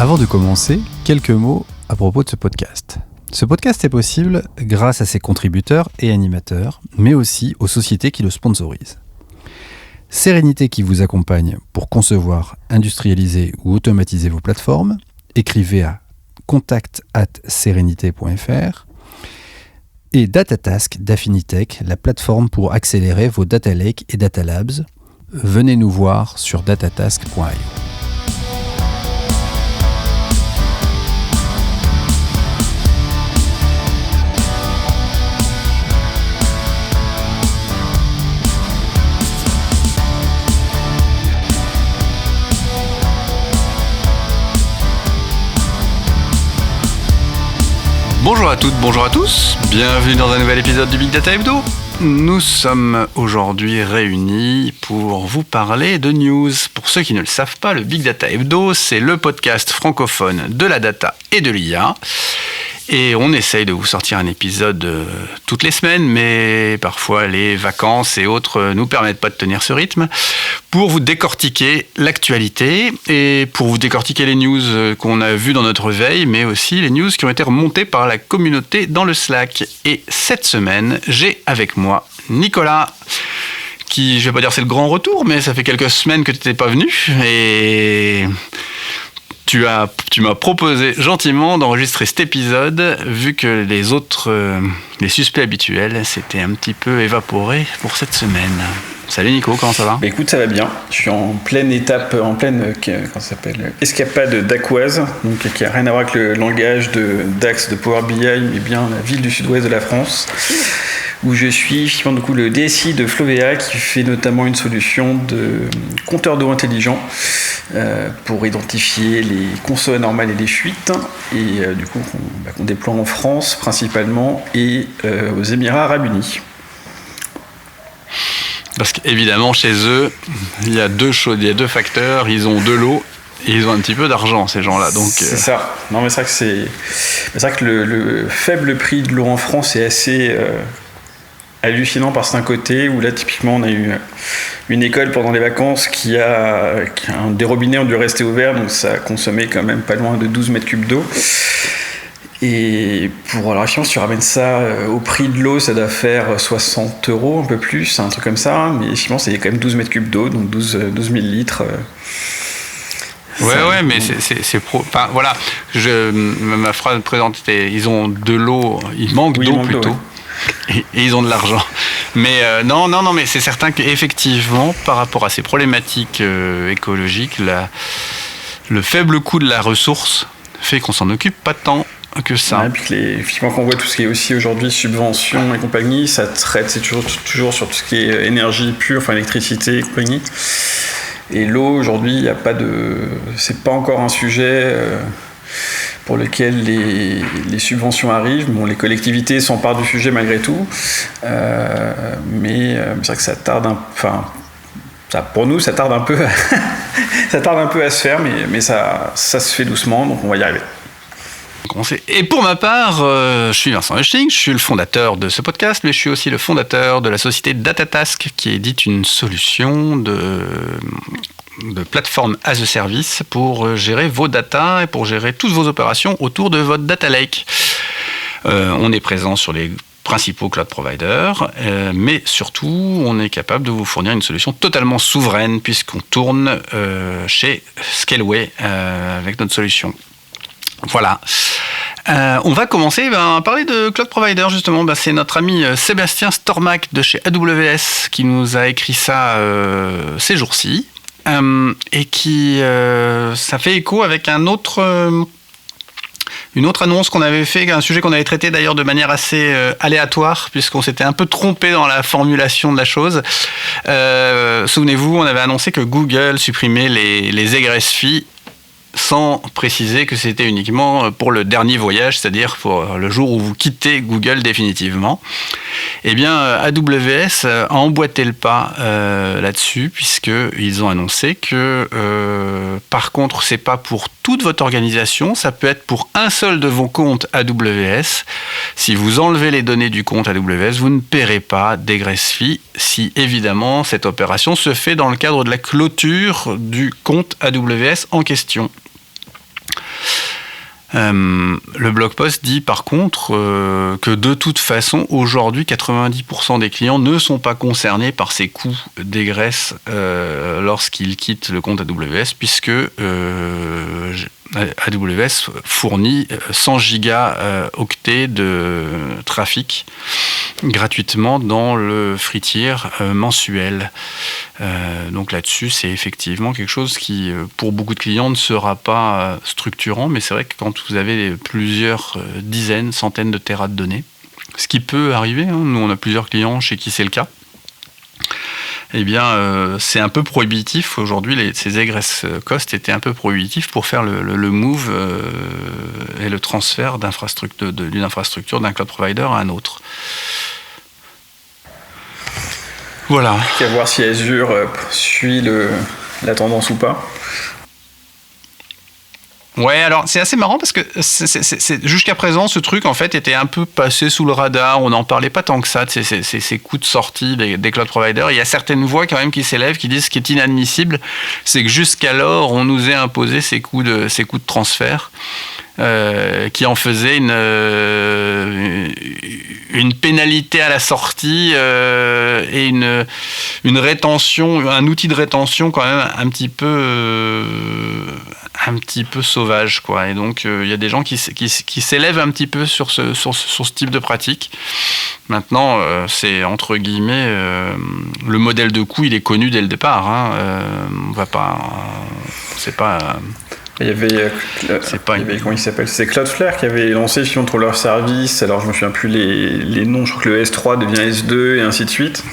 Avant de commencer, quelques mots à propos de ce podcast. Ce podcast est possible grâce à ses contributeurs et animateurs, mais aussi aux sociétés qui le sponsorisent. Sérénité qui vous accompagne pour concevoir, industrialiser ou automatiser vos plateformes. Écrivez à contact@serenité.fr. Et Datatask d'Affinitech, la plateforme pour accélérer vos data lakes et data labs. Venez nous voir sur datatask.io. Bonjour à toutes, bonjour à tous, bienvenue dans un nouvel épisode du Big Data Hebdo. Nous sommes aujourd'hui réunis pour vous parler de news. Pour ceux qui ne le savent pas, le Big Data Hebdo, c'est le podcast francophone de la data et de l'IA. Et on essaye de vous sortir un épisode toutes les semaines, mais parfois les vacances et autres nous permettent pas de tenir ce rythme, pour vous décortiquer l'actualité et pour vous décortiquer les news qu'on a vues dans notre veille, mais aussi les news qui ont été remontées par la communauté dans le Slack. Et cette semaine, j'ai avec moi Nicolas, qui, je vais pas dire c'est le grand retour, mais ça fait quelques semaines que tu n'étais pas venu, et tu m'as proposé gentiment d'enregistrer cet épisode, vu que les autres, les suspects habituels, s'étaient un petit peu évaporés pour cette semaine. Salut Nico, comment ça va ? Bah écoute, ça va bien. Je suis en pleine étape, escapade dacquoise, donc qui n'a rien à voir avec le langage de DAX de Power BI, mais bien la ville du sud-ouest de la France, où je suis finalement du coup le DSI de Flovea, qui fait notamment une solution de compteur d'eau intelligent pour identifier les consommations anormales et les fuites, et du coup qu'on déploie en France principalement et aux Émirats Arabes Unis. Parce qu'évidemment, chez eux, il y a deux facteurs. Ils ont de l'eau et ils ont un petit peu d'argent, ces gens-là. Donc, c'est ça. Non, mais c'est vrai que le faible prix de l'eau en France est assez hallucinant par certains côtés, où là, typiquement, on a eu une école pendant les vacances qui des robinets ont dû rester ouverts, donc ça a consommé quand même pas loin de 12 mètres cubes d'eau. Et alors, si tu ramènes ça au prix de l'eau, ça doit faire 60 €, un peu plus, un truc comme ça. Mais finalement, c'est quand même 12 mètres cubes d'eau, donc 12 000 litres. Ouais, mais c'est enfin, voilà. Ma phrase présente était, ils ont de l'eau, ils manquent d'eau plutôt. Et ils ont de l'argent. Mais non, mais c'est certain qu'effectivement, par rapport à ces problématiques écologiques, le faible coût de la ressource fait qu'on s'en occupe pas tant que ça. Ouais, et puis effectivement, quand on voit tout ce qui est aussi aujourd'hui subventions et compagnie, ça traite, c'est toujours sur tout ce qui est énergie pure, enfin électricité et compagnie. Et l'eau, aujourd'hui, c'est pas encore un sujet pour lequel les subventions arrivent. Bon, les collectivités s'emparent du sujet malgré tout, mais c'est vrai que ça tarde pour nous, ça tarde un peu ça tarde un peu à se faire, mais ça se fait doucement, donc on va y arriver. Et pour ma part, je suis Vincent Hechting, je suis le fondateur de ce podcast, mais je suis aussi le fondateur de la société Datatask, qui édite une solution de plateforme as a service pour gérer vos data et pour gérer toutes vos opérations autour de votre data lake. On est présent sur les principaux cloud providers, mais surtout, on est capable de vous fournir une solution totalement souveraine, puisqu'on tourne chez Scaleway avec notre solution. Voilà. On va commencer à parler de cloud provider, justement. C'est notre ami Sébastien Stormack de chez AWS qui nous a écrit ça ces jours-ci, et qui ça fait écho avec une autre annonce qu'on avait fait, un sujet qu'on avait traité d'ailleurs de manière assez aléatoire, puisqu'on s'était un peu trompé dans la formulation de la chose. Souvenez-vous, on avait annoncé que Google supprimait les egress fees, sans préciser que c'était uniquement pour le dernier voyage, c'est-à-dire pour le jour où vous quittez Google définitivement. Eh bien, AWS a emboîté le pas là-dessus, puisqu'ils ont annoncé que, par contre, c'est pas pour toute votre organisation, ça peut être pour un seul de vos comptes AWS. Si vous enlevez les données du compte AWS, vous ne paierez pas d'egress fee, si évidemment cette opération se fait dans le cadre de la clôture du compte AWS en question. Le blog post dit par contre que de toute façon, aujourd'hui, 90% des clients ne sont pas concernés par ces coûts d'égresse lorsqu'ils quittent le compte AWS, puisque AWS fournit 100 gigaoctets de trafic gratuitement dans le free tier mensuel. Donc là-dessus, c'est effectivement quelque chose qui, pour beaucoup de clients, ne sera pas structurant, mais c'est vrai que quand vous avez plusieurs dizaines, centaines de téras de données, ce qui peut arriver, hein, nous on a plusieurs clients chez qui c'est le cas, eh bien, c'est un peu prohibitif. Aujourd'hui, ces egress costs étaient un peu prohibitifs pour faire le move et le transfert d'une infrastructure d'un cloud provider à un autre. Voilà. À voir si Azure suit la tendance ou pas. Ouais, alors c'est assez marrant parce que jusqu'à présent, ce truc en fait était un peu passé sous le radar. On n'en parlait pas tant que ça de ces coûts de sortie des cloud providers. Il y a certaines voix quand même qui s'élèvent, qui disent ce qui est inadmissible, c'est que jusqu'alors on nous ait imposé ces coûts de transfert. Qui en faisait une pénalité à la sortie et une rétention, un outil de rétention quand même un petit peu sauvage, quoi. Et donc il y a des gens qui s'élèvent un petit peu sur ce type de pratique. Maintenant, c'est entre guillemets le modèle de coût, il est connu dès le départ. Hein. On va pas, c'est pas. Il y avait, comment il s'appelle ? C'est Cloudflare qui avait lancé entre leurs services, alors je ne me souviens plus les noms, je crois que le S3 devient S2 et ainsi de suite,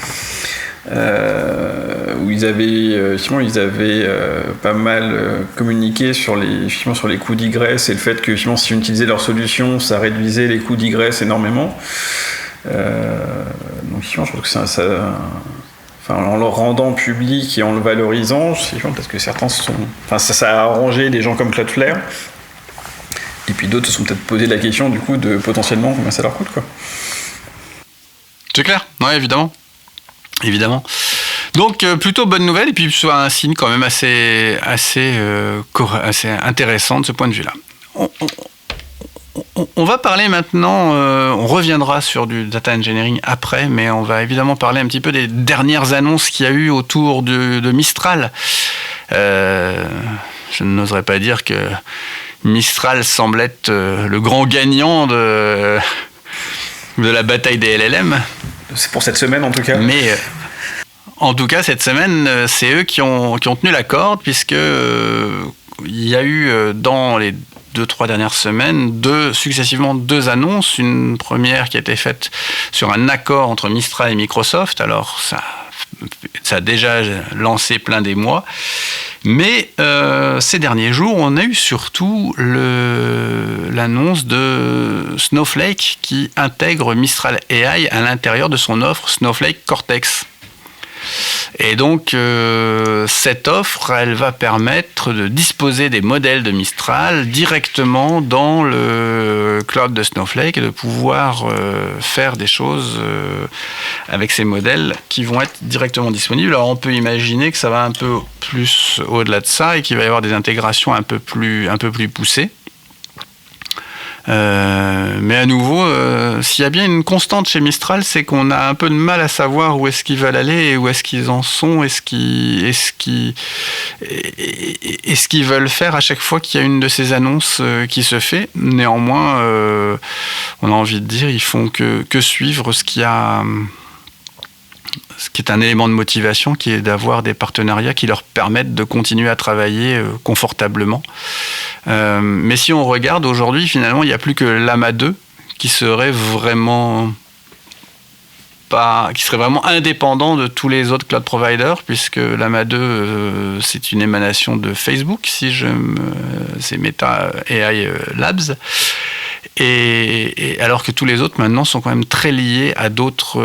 où ils avaient pas mal communiqué sur les coûts d'ingress et le fait que si on utilisait leur solution, ça réduisait les coûts d'ingress énormément. Donc je trouve que en le rendant public et en le valorisant, parce que certains ça a arrangé des gens comme Cloudflare, et puis d'autres se sont peut-être posé la question du coup de potentiellement combien ça leur coûte, quoi. C'est clair, ouais, évidemment. Donc plutôt bonne nouvelle, et puis soit un signe quand même assez intéressant de ce point de vue-là. On va parler maintenant, on reviendra sur du data engineering après, mais on va évidemment parler un petit peu des dernières annonces qu'il y a eu autour de Mistral. Je n'oserais pas dire que Mistral semble être le grand gagnant de la bataille des LLM. C'est pour cette semaine en tout cas. Mais en tout cas, cette semaine, c'est eux qui ont tenu la corde, puisque il y a eu dans les 2-3 dernières semaines, successivement deux annonces. Une première qui a été faite sur un accord entre Mistral et Microsoft. Alors, ça a déjà lancé plein d'émoi. Mais ces derniers jours, on a eu surtout l'annonce de Snowflake qui intègre Mistral AI à l'intérieur de son offre Snowflake Cortex. Et donc, cette offre, elle va permettre de disposer des modèles de Mistral directement dans le cloud de Snowflake et de pouvoir faire des choses avec ces modèles qui vont être directement disponibles. Alors, on peut imaginer que ça va un peu plus au-delà de ça et qu'il va y avoir des intégrations un peu plus poussées. Mais à nouveau, s'il y a bien une constante chez Mistral, c'est qu'on a un peu de mal à savoir où est-ce qu'ils veulent aller et où est-ce qu'ils en sont, et ce qu'ils veulent faire à chaque fois qu'il y a une de ces annonces qui se fait. Néanmoins, on a envie de dire, ils font que suivre ce qui est un élément de motivation, qui est d'avoir des partenariats qui leur permettent de continuer à travailler confortablement. Mais si on regarde aujourd'hui, finalement, il n'y a plus que Llama 2 qui serait vraiment indépendant de tous les autres cloud providers, puisque Llama 2, c'est une émanation de Facebook, c'est Meta AI Labs. Et alors que tous les autres maintenant sont quand même très liés à d'autres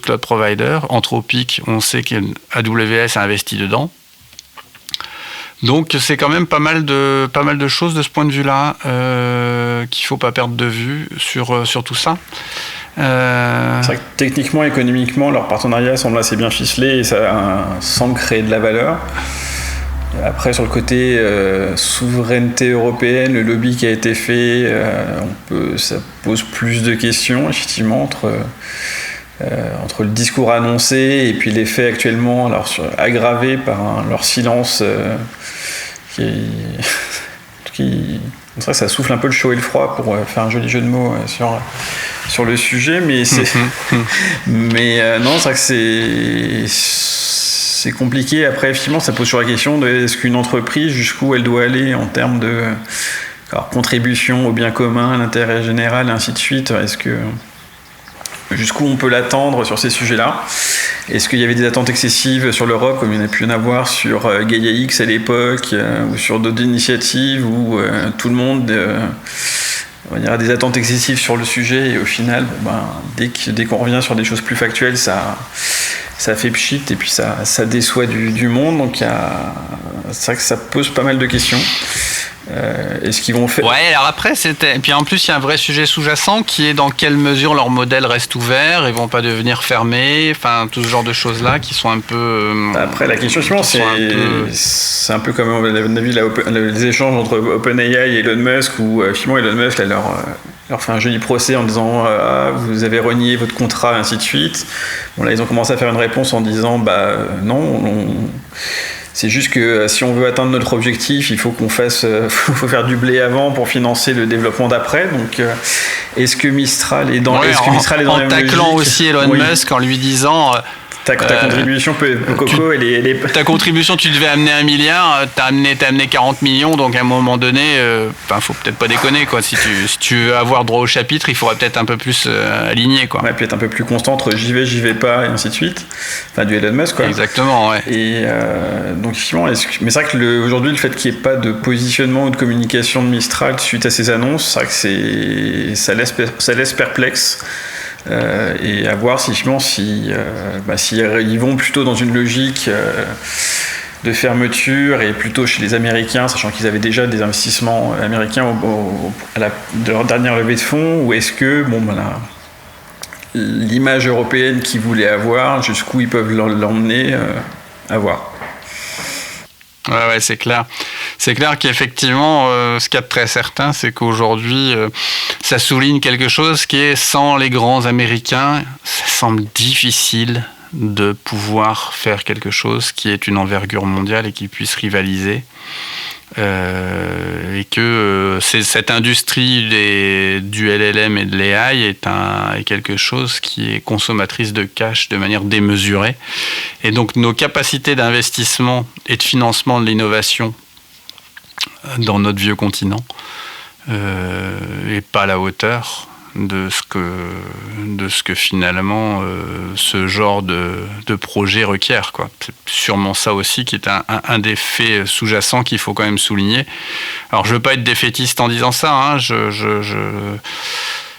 cloud providers. Anthropic, on sait qu'AWS a investi dedans. Donc c'est quand même pas mal de choses de ce point de vue-là qu'il faut pas perdre de vue sur tout ça. C'est vrai que techniquement, économiquement, leur partenariat semble assez bien ficelé et ça semble créer de la valeur. Après, sur le côté souveraineté européenne, le lobby qui a été fait, ça pose plus de questions, effectivement, entre le discours annoncé et puis les faits actuellement, alors aggravés par leur silence c'est vrai que ça souffle un peu le chaud et le froid pour faire un joli jeu de mots sur le sujet, mais non, c'est vrai que c'est compliqué. Après, effectivement, ça pose sur la question de est-ce qu'une entreprise, jusqu'où elle doit aller en termes de contribution au bien commun, à l'intérêt général, et ainsi de suite. Jusqu'où on peut l'attendre sur ces sujets-là? Est-ce qu'il y avait des attentes excessives sur l'Europe, comme il y en a pu en avoir sur Gaia X à l'époque, ou sur d'autres initiatives où tout le monde a des attentes excessives sur le sujet, et au final, dès qu'on revient sur des choses plus factuelles, ça fait pchit, et puis ça déçoit du monde. Donc c'est vrai que ça pose pas mal de questions. Est-ce qu'ils vont faire... Ouais, alors après, et puis en plus, il y a un vrai sujet sous-jacent qui est dans quelle mesure leur modèle reste ouvert, ils vont pas devenir fermés, enfin, tout ce genre de choses-là qui sont un peu... Après, la question suivante, c'est un peu comme on a vu les échanges entre OpenAI et Elon Musk, où finalement Elon Musk leur fait un joli procès en disant vous avez renié votre contrat, et ainsi de suite. Bon, là, ils ont commencé à faire une réponse en disant non, c'est juste que si on veut atteindre notre objectif, il faut faut faire du blé avant pour financer le développement d'après. Donc, est-ce que Mistral est dans la même logique ? En taclant aussi Elon Musk, en lui disant... Ta contribution, Coco, ta contribution, tu devais amener 1 milliard, t'as amené 40 millions, donc à un moment donné, faut peut-être pas déconner, quoi. Si tu veux avoir droit au chapitre, il faudrait peut-être un peu plus aligné, quoi. Ouais, puis être un peu plus constant entre j'y vais pas, et ainsi de suite. Enfin, du Elon Musk, quoi. Exactement, ouais. Et donc, effectivement, mais c'est vrai que aujourd'hui, le fait qu'il n'y ait pas de positionnement ou de communication de Mistral suite à ces annonces, c'est vrai que ça laisse perplexe. Et à voir si ils vont plutôt dans une logique de fermeture et plutôt chez les Américains, sachant qu'ils avaient déjà des investissements américains de leur dernière levée de fonds, ou est-ce que l'image européenne qu'ils voulaient avoir, jusqu'où ils peuvent l'emmener, à voir. Ouais, c'est clair. C'est clair qu'effectivement, ce qu'il y a de très certain, c'est qu'aujourd'hui, ça souligne quelque chose qui est, sans les grands Américains, ça semble difficile de pouvoir faire quelque chose qui est une envergure mondiale et qui puisse rivaliser. Et que cette industrie du LLM et de l'AI est quelque chose qui est consommatrice de cash de manière démesurée. Et donc nos capacités d'investissement et de financement de l'innovation dans notre vieux continent n'est pas à la hauteur de ce que finalement ce genre de projet requiert, quoi. C'est sûrement ça aussi qui est un des faits sous-jacents qu'il faut quand même souligner. Alors je veux pas être défaitiste en disant ça, hein.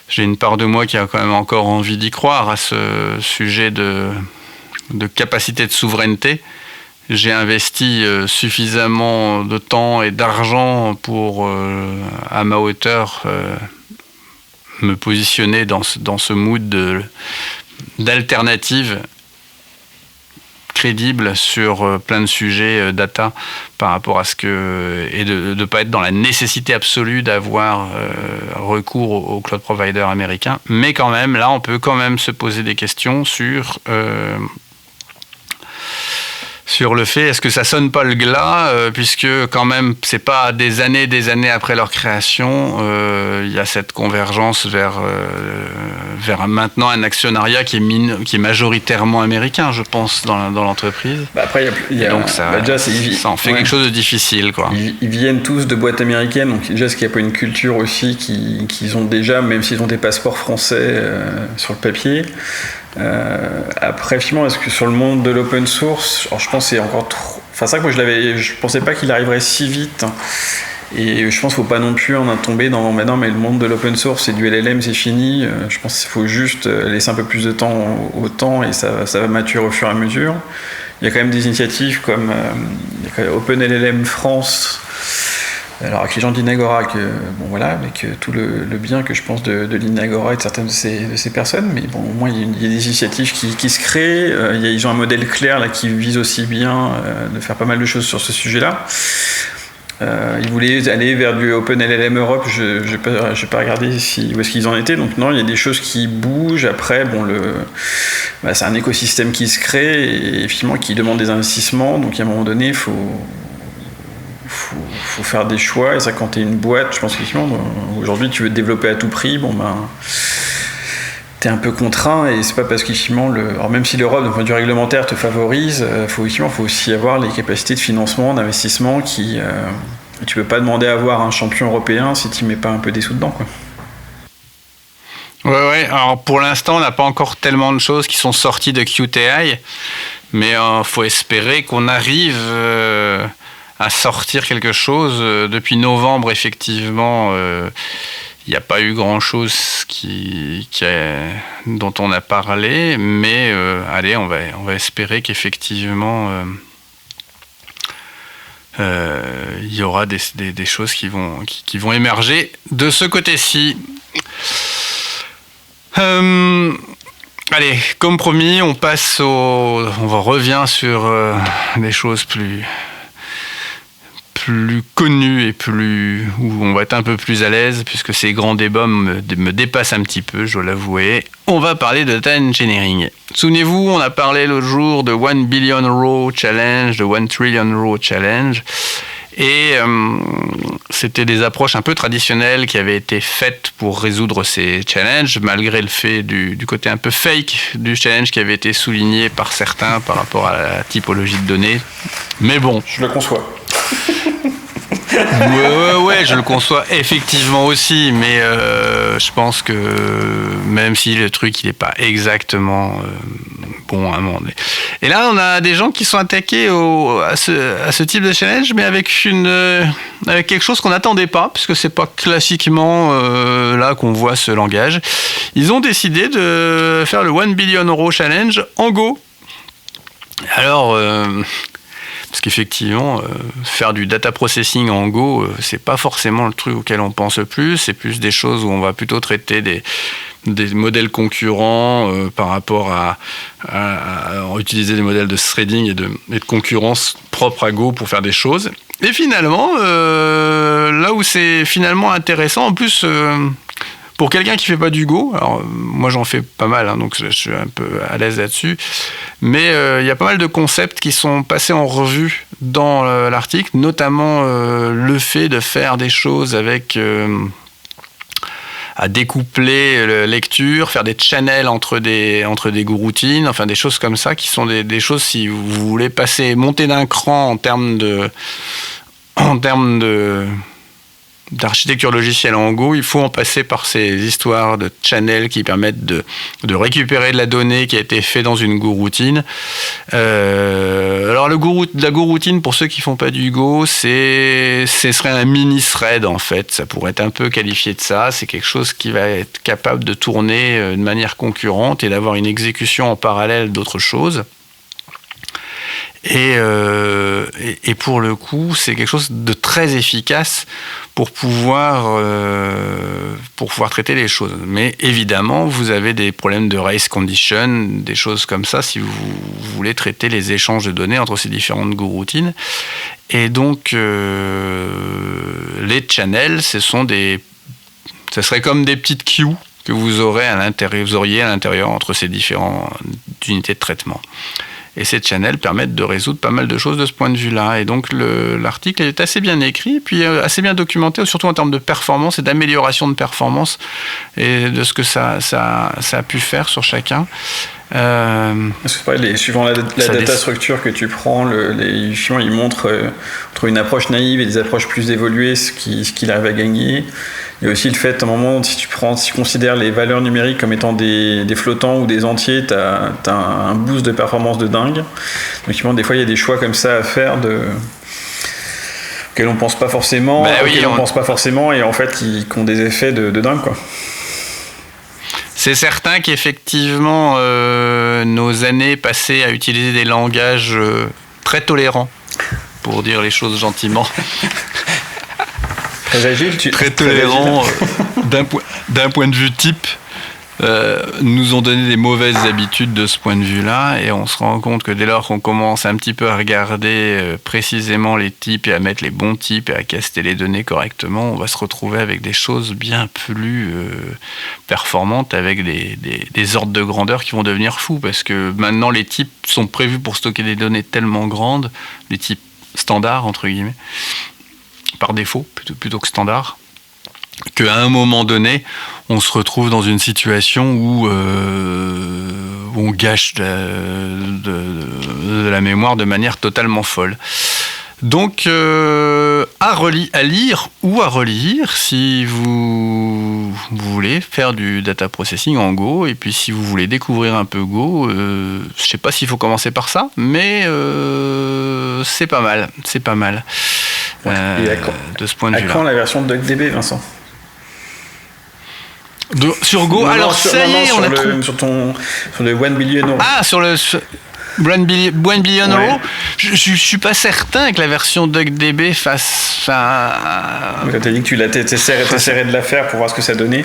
J'ai une part de moi qui a quand même encore envie d'y croire à ce sujet de capacité de souveraineté. J'ai investi suffisamment de temps et d'argent pour, à ma hauteur, me positionner dans ce mood d'alternative crédible sur plein de sujets data par rapport à et de ne pas être dans la nécessité absolue d'avoir recours aux cloud providers américains. Mais quand même, là, on peut quand même se poser des questions sur le fait, est-ce que ça sonne pas le glas, puisque quand même, c'est pas des années après leur création, il y a cette convergence vers maintenant un actionnariat qui est majoritairement américain, je pense, dans l'entreprise. Après, donc ça en fait quelque chose de difficile, quoi. Ils viennent tous de boîtes américaines, donc déjà, est-ce qu'il n'y a pas une culture aussi qu'ils ont déjà, même s'ils ont des passeports français sur le papier. Après, finalement, est-ce que sur le monde de l'open source, alors je pense que c'est encore trop... Enfin, c'est vrai que moi, je pensais pas qu'il arriverait si vite. Et je pense qu'il ne faut pas non plus en tomber dans mais le monde de l'open source et du LLM, c'est fini. Je pense qu'il faut juste laisser un peu plus de temps au temps et ça va maturer au fur et à mesure. Il y a quand même des initiatives comme OpenLLM France, Alors avec les gens d'Inagora, avec tout le bien que je pense de l'Inagora et de certaines de ces personnes, mais bon, au moins il y a des initiatives qui se créent, ils ont un modèle clair là, qui vise aussi bien de faire pas mal de choses sur ce sujet-là. Ils voulaient aller vers du OpenLLM Europe, je n'ai pas regardé où est-ce qu'ils en étaient, donc non, il y a des choses qui bougent. Après, c'est un écosystème qui se crée et effectivement qui demande des investissements, donc à un moment donné, il faut faire des choix. Et ça, quand tu es une boîte, je pense qu'effectivement, aujourd'hui, tu veux te développer à tout prix, tu es un peu contraint. Et c'est pas parce qu'effectivement, alors même si l'Europe, d'un point de vue réglementaire, te favorise, faut aussi avoir les capacités de financement, d'investissement tu peux pas demander à avoir un champion européen si tu mets pas un peu des sous dedans, quoi. Ouais. Alors pour l'instant, on n'a pas encore tellement de choses qui sont sorties de QTI, mais faut espérer qu'on arrive à sortir quelque chose. Depuis novembre, effectivement, il n'y a pas eu grand-chose dont on a parlé, mais allez, on va espérer qu'effectivement il y aura des choses qui vont émerger de ce côté-ci. Allez, comme promis, on revient sur des choses plus connues et où on va être un peu plus à l'aise, puisque ces grands débats me dépassent un petit peu, je dois l'avouer. On va parler de data engineering. Souvenez-vous, on a parlé l'autre jour de 1 Billion Row Challenge, de 1 Trillion Row Challenge, et c'était des approches un peu traditionnelles qui avaient été faites pour résoudre ces challenges, malgré le fait du côté un peu fake du challenge qui avait été souligné par certains par rapport à la typologie de données. Mais bon. Je le conçois. Ouais, je le conçois effectivement aussi, mais je pense que même si le truc il n'est pas exactement bon à un moment donné. Et là, on a des gens qui sont attaqués à ce type de challenge, mais avec quelque chose qu'on n'attendait pas, puisque c'est pas classiquement là qu'on voit ce langage. Ils ont décidé de faire le 1 Billion Row Challenge en Go. Alors parce qu'effectivement, faire du data processing en Go, c'est pas forcément le truc auquel on pense le plus. C'est plus des choses où on va plutôt traiter des modèles concurrents par rapport à utiliser des modèles de threading et de concurrence propres à Go pour faire des choses. Et finalement, là où c'est finalement intéressant, en plus, pour quelqu'un qui fait pas du Go, alors moi j'en fais pas mal, hein, donc je suis un peu à l'aise là-dessus, mais il y a pas mal de concepts qui sont passés en revue dans l'article, notamment le fait de faire des choses avec à découpler lecture, faire des channels entre des goroutines, enfin des choses comme ça qui sont des choses, si vous voulez monter d'un cran en termes d'architecture logicielle en Go, il faut en passer par ces histoires de channels qui permettent de récupérer de la donnée qui a été faite dans une goroutine. Alors la goroutine, pour ceux qui font pas du Go, ce serait un mini thread en fait. Ça pourrait être un peu qualifié de ça. C'est quelque chose qui va être capable de tourner de manière concurrente et d'avoir une exécution en parallèle d'autres choses. Et pour le coup, c'est quelque chose de très efficace pour pouvoir traiter les choses. Mais évidemment, vous avez des problèmes de race condition, des choses comme ça, si vous voulez traiter les échanges de données entre ces différentes goroutines. Et donc, les channels, ce serait comme des petites queues que vous auriez à l'intérieur entre ces différentes unités de traitement. Et ces channels permettent de résoudre pas mal de choses de ce point de vue-là. Et donc l'article est assez bien écrit, puis assez bien documenté, surtout en termes de performance et d'amélioration de performance et de ce que ça a pu faire sur chacun. Suivant la data structure que tu prends, il montre entre une approche naïve et des approches plus évoluées ce qu'il arrive à gagner. Il y a aussi le fait, à un moment, si tu considères les valeurs numériques comme étant des flottants ou des entiers, tu as un boost de performance de dingue. Donc, des fois, il y a des choix comme ça à faire auxquels on pense pas forcément, pense pas forcément, et en fait, qui ont des effets de dingue, quoi. C'est certain qu'effectivement, nos années passées à utiliser des langages très tolérants, pour dire les choses gentiment, Très agile, très tolérants d'un point de vue type. Nous ont donné des mauvaises habitudes de ce point de vue-là, et on se rend compte que dès lors qu'on commence un petit peu à regarder précisément les types et à mettre les bons types et à caster les données correctement, on va se retrouver avec des choses bien plus performantes, avec des ordres de grandeur qui vont devenir fous, parce que maintenant les types sont prévus pour stocker des données tellement grandes, les types standards entre guillemets, par défaut plutôt que standard, qu'à un moment donné, on se retrouve dans une situation où on gâche de la mémoire de manière totalement folle. Donc, à lire ou à relire si vous voulez faire du data processing en Go, et puis si vous voulez découvrir un peu Go, je ne sais pas s'il faut commencer par ça, mais c'est pas mal. De ce point de vue-là. À quand la version de DuckDB, Vincent ? Sur Go, on a trouvé sur le 1 billion euro. Ah, sur le 1 billion euro. Je suis pas certain que la version DuckDB fasse. Quand tu as dit que tu t'essaierais de la faire pour voir ce que ça donnait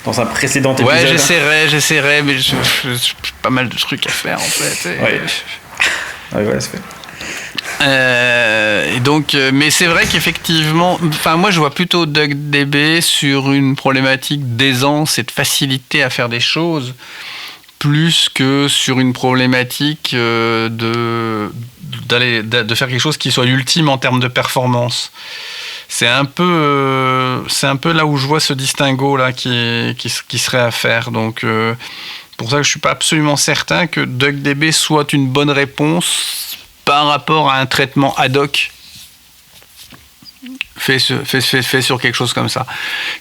dans un précédent épisode. Ouais, j'essaierais, mais j'ai pas mal de trucs à faire en fait. Ouais, c'est fait. Et donc, mais c'est vrai qu'effectivement, moi je vois plutôt DuckDB sur une problématique d'aisance et de facilité à faire des choses, plus que sur une problématique de faire quelque chose qui soit ultime en termes de performance. C'est un peu là où je vois ce distinguo là qui serait à faire. Donc pour ça que je suis pas absolument certain que DuckDB soit une bonne réponse par rapport à un traitement ad hoc fait sur quelque chose comme ça.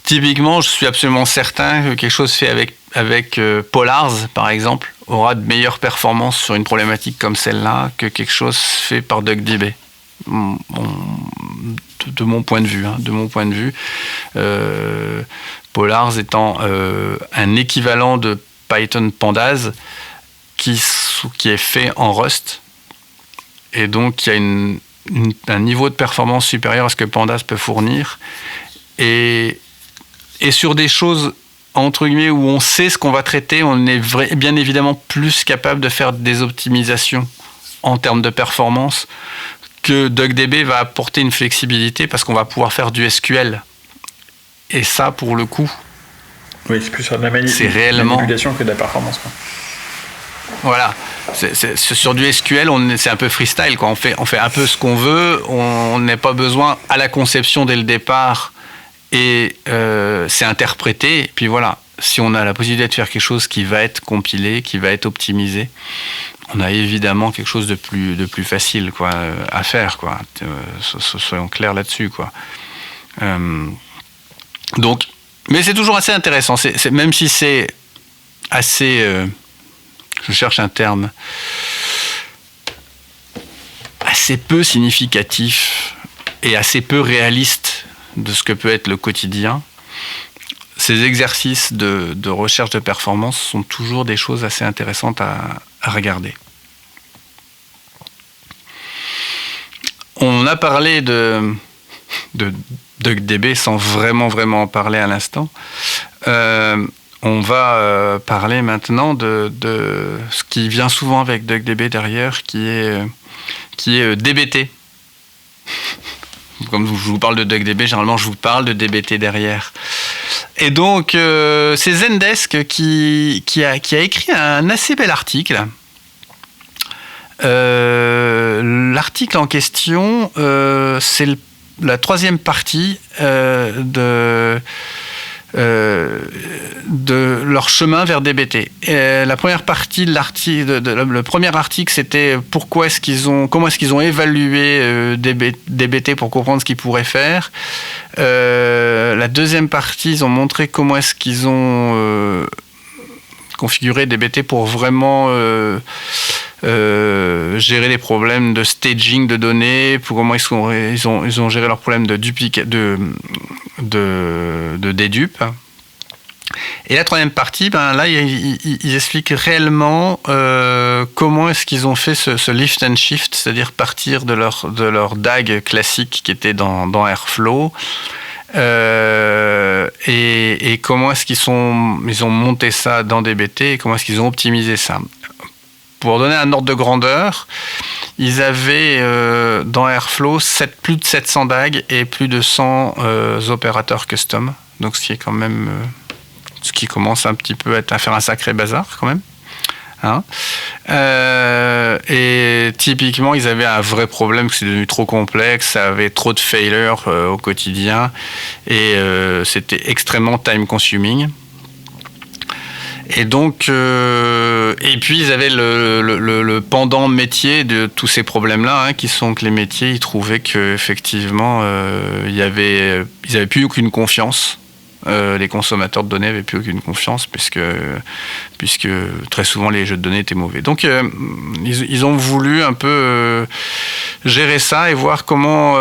Typiquement, je suis absolument certain que quelque chose fait avec Polars, par exemple, aura de meilleures performances sur une problématique comme celle-là que quelque chose fait par DuckDB. De mon point de vue. Polars étant un équivalent de Python Pandas qui est fait en Rust, et donc il y a un niveau de performance supérieur à ce que Pandas peut fournir, et sur des choses entre guillemets où on sait ce qu'on va traiter, on est bien évidemment plus capable de faire des optimisations en termes de performance, que DuckDB va apporter une flexibilité parce qu'on va pouvoir faire du SQL, et ça pour le coup c'est plus sur de la manipulation que de la performance, quoi. Voilà, c'est sur du SQL, c'est un peu freestyle, quoi. On fait un peu ce qu'on veut, on n'a pas besoin à la conception dès le départ, et c'est interprété, et puis voilà. Si on a la possibilité de faire quelque chose qui va être compilé, qui va être optimisé, on a évidemment quelque chose de plus facile, quoi, à faire, quoi. Soyons clairs là-dessus, quoi. Donc, mais c'est toujours assez intéressant, même si c'est assez... je cherche un terme assez peu significatif et assez peu réaliste de ce que peut être le quotidien. Ces exercices de recherche de performance sont toujours des choses assez intéressantes à regarder. On a parlé de DuckDB sans vraiment en parler à l'instant. On va parler maintenant de ce qui vient souvent avec DuckDB derrière, qui est DBT. Comme je vous parle de DuckDB, généralement je vous parle de DBT derrière. Et donc c'est Zendesk qui a écrit un assez bel article. L'article en question, c'est la troisième partie de leur chemin vers DBT. La première partie de l'article, le premier article, c'était comment est-ce qu'ils ont évalué DBT pour comprendre ce qu'ils pourraient faire. La deuxième partie, ils ont montré comment est-ce qu'ils ont configuré DBT pour vraiment gérer les problèmes de staging de données, pour comment ils ont géré leurs problèmes de dédupe. Et la troisième partie, là, ils expliquent réellement comment est-ce qu'ils ont fait ce lift and shift, c'est-à-dire partir de leur DAG classique qui était dans Airflow, Et comment est-ce qu'ils ont monté ça dans DBT et comment est-ce qu'ils ont optimisé ça. Pour donner un ordre de grandeur, ils avaient dans Airflow plus de 700 DAG et plus de 100 opérateurs custom. Donc ce qui commence un petit peu à faire un sacré bazar quand même. Hein, et typiquement, ils avaient un vrai problème, que c'est devenu trop complexe, ça avait trop de failures au quotidien et c'était extrêmement time consuming. Et donc, et puis ils avaient le pendant métier de tous ces problèmes-là, qui sont que les métiers, ils trouvaient qu'effectivement, ils avaient plus aucune confiance. Les consommateurs de données n'avaient plus aucune confiance puisque très souvent les jeux de données étaient mauvais. Donc ils ont voulu un peu gérer ça et voir comment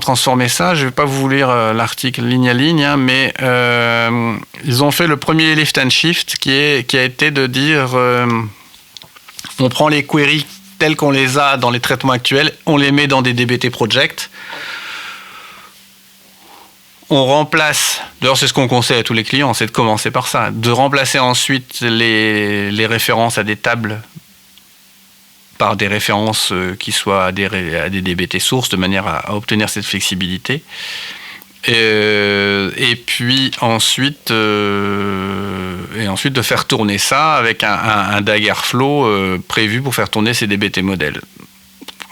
transformer ça. Je ne vais pas vous lire l'article ligne à ligne, mais ils ont fait le premier lift and shift qui a été de dire on prend les queries telles qu'on les a dans les traitements actuels, on les met dans des DBT projects. On remplace, d'ailleurs c'est ce qu'on conseille à tous les clients, c'est de commencer par ça, de remplacer ensuite les références à des tables par des références qui soient à des DBT sources, de manière à obtenir cette flexibilité. Et puis ensuite de faire tourner ça avec un DAG Airflow prévu pour faire tourner ces DBT modèles.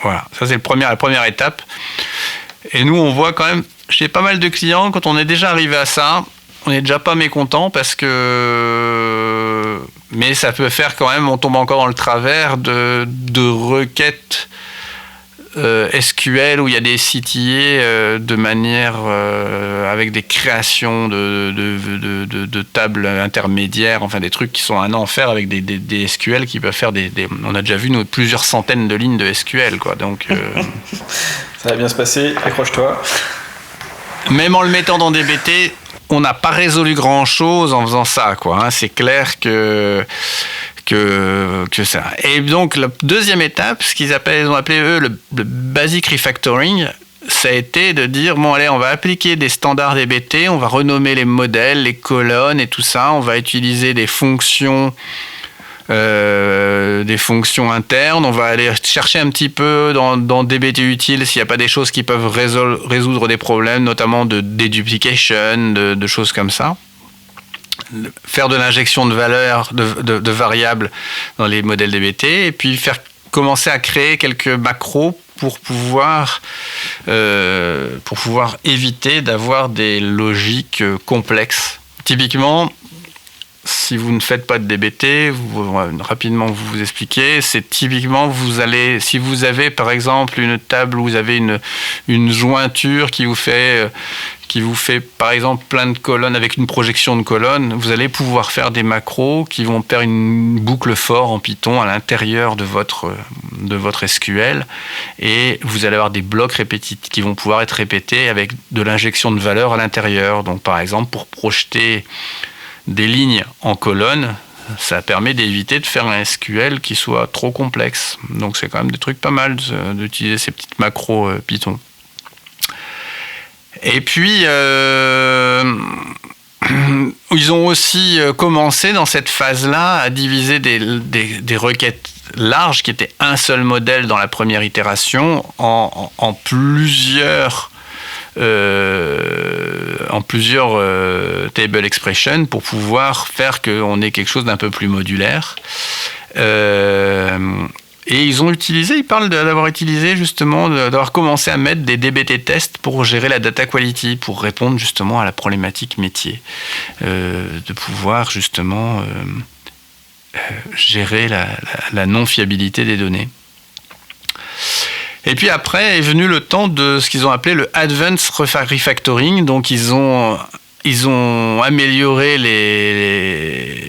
Voilà, ça c'est la première étape. Et nous on voit quand même, chez pas mal de clients, quand on est déjà arrivé à ça, on n'est déjà pas mécontent mais ça peut faire quand même, on tombe encore dans le travers de requêtes SQL où il y a des CTA de manière avec des créations de tables intermédiaires, enfin des trucs qui sont un enfer avec des SQL qui peuvent faire on a déjà vu plusieurs centaines de lignes de SQL, quoi. Donc ça va bien se passer, accroche-toi. Même en le mettant dans DBT, on n'a pas résolu grand-chose en faisant ça, quoi. C'est clair que ça. Et donc, la deuxième étape, ce qu'ils ont appelé, eux, le basic refactoring, ça a été de dire, bon, allez, on va appliquer des standards DBT, on va renommer les modèles, les colonnes et tout ça, on va utiliser des fonctions internes, on va aller chercher un petit peu dans DBT utile s'il n'y a pas des choses qui peuvent résoudre des problèmes, notamment de deduplication, de choses comme ça. Faire de l'injection de valeurs, de variables dans les modèles DBT, et puis commencer à créer quelques macros pour pouvoir éviter d'avoir des logiques complexes. Typiquement, si vous ne faites pas de DBT, rapidement vous expliquer, c'est typiquement si vous avez par exemple une table où vous avez une jointure qui vous fait par exemple plein de colonnes avec une projection de colonnes, vous allez pouvoir faire des macros qui vont faire une boucle for en Python à l'intérieur de votre SQL, et vous allez avoir des blocs répétitifs qui vont pouvoir être répétés avec de l'injection de valeur à l'intérieur. Donc par exemple, pour projeter des lignes en colonne, ça permet d'éviter de faire un SQL qui soit trop complexe. Donc c'est quand même des trucs pas mal d'utiliser ces petites macros Python. Et puis ils ont aussi commencé dans cette phase-là à diviser des requêtes larges qui étaient un seul modèle dans la première itération en plusieurs table expression pour pouvoir faire qu'on ait quelque chose d'un peu plus modulaire. Et ils parlent d'avoir utilisé justement, d'avoir commencé à mettre des DBT tests pour gérer la data quality, pour répondre justement à la problématique métier, de pouvoir justement gérer la non-fiabilité des données. Et puis après est venu le temps de ce qu'ils ont appelé le Advanced Refactoring. Donc ils ont amélioré les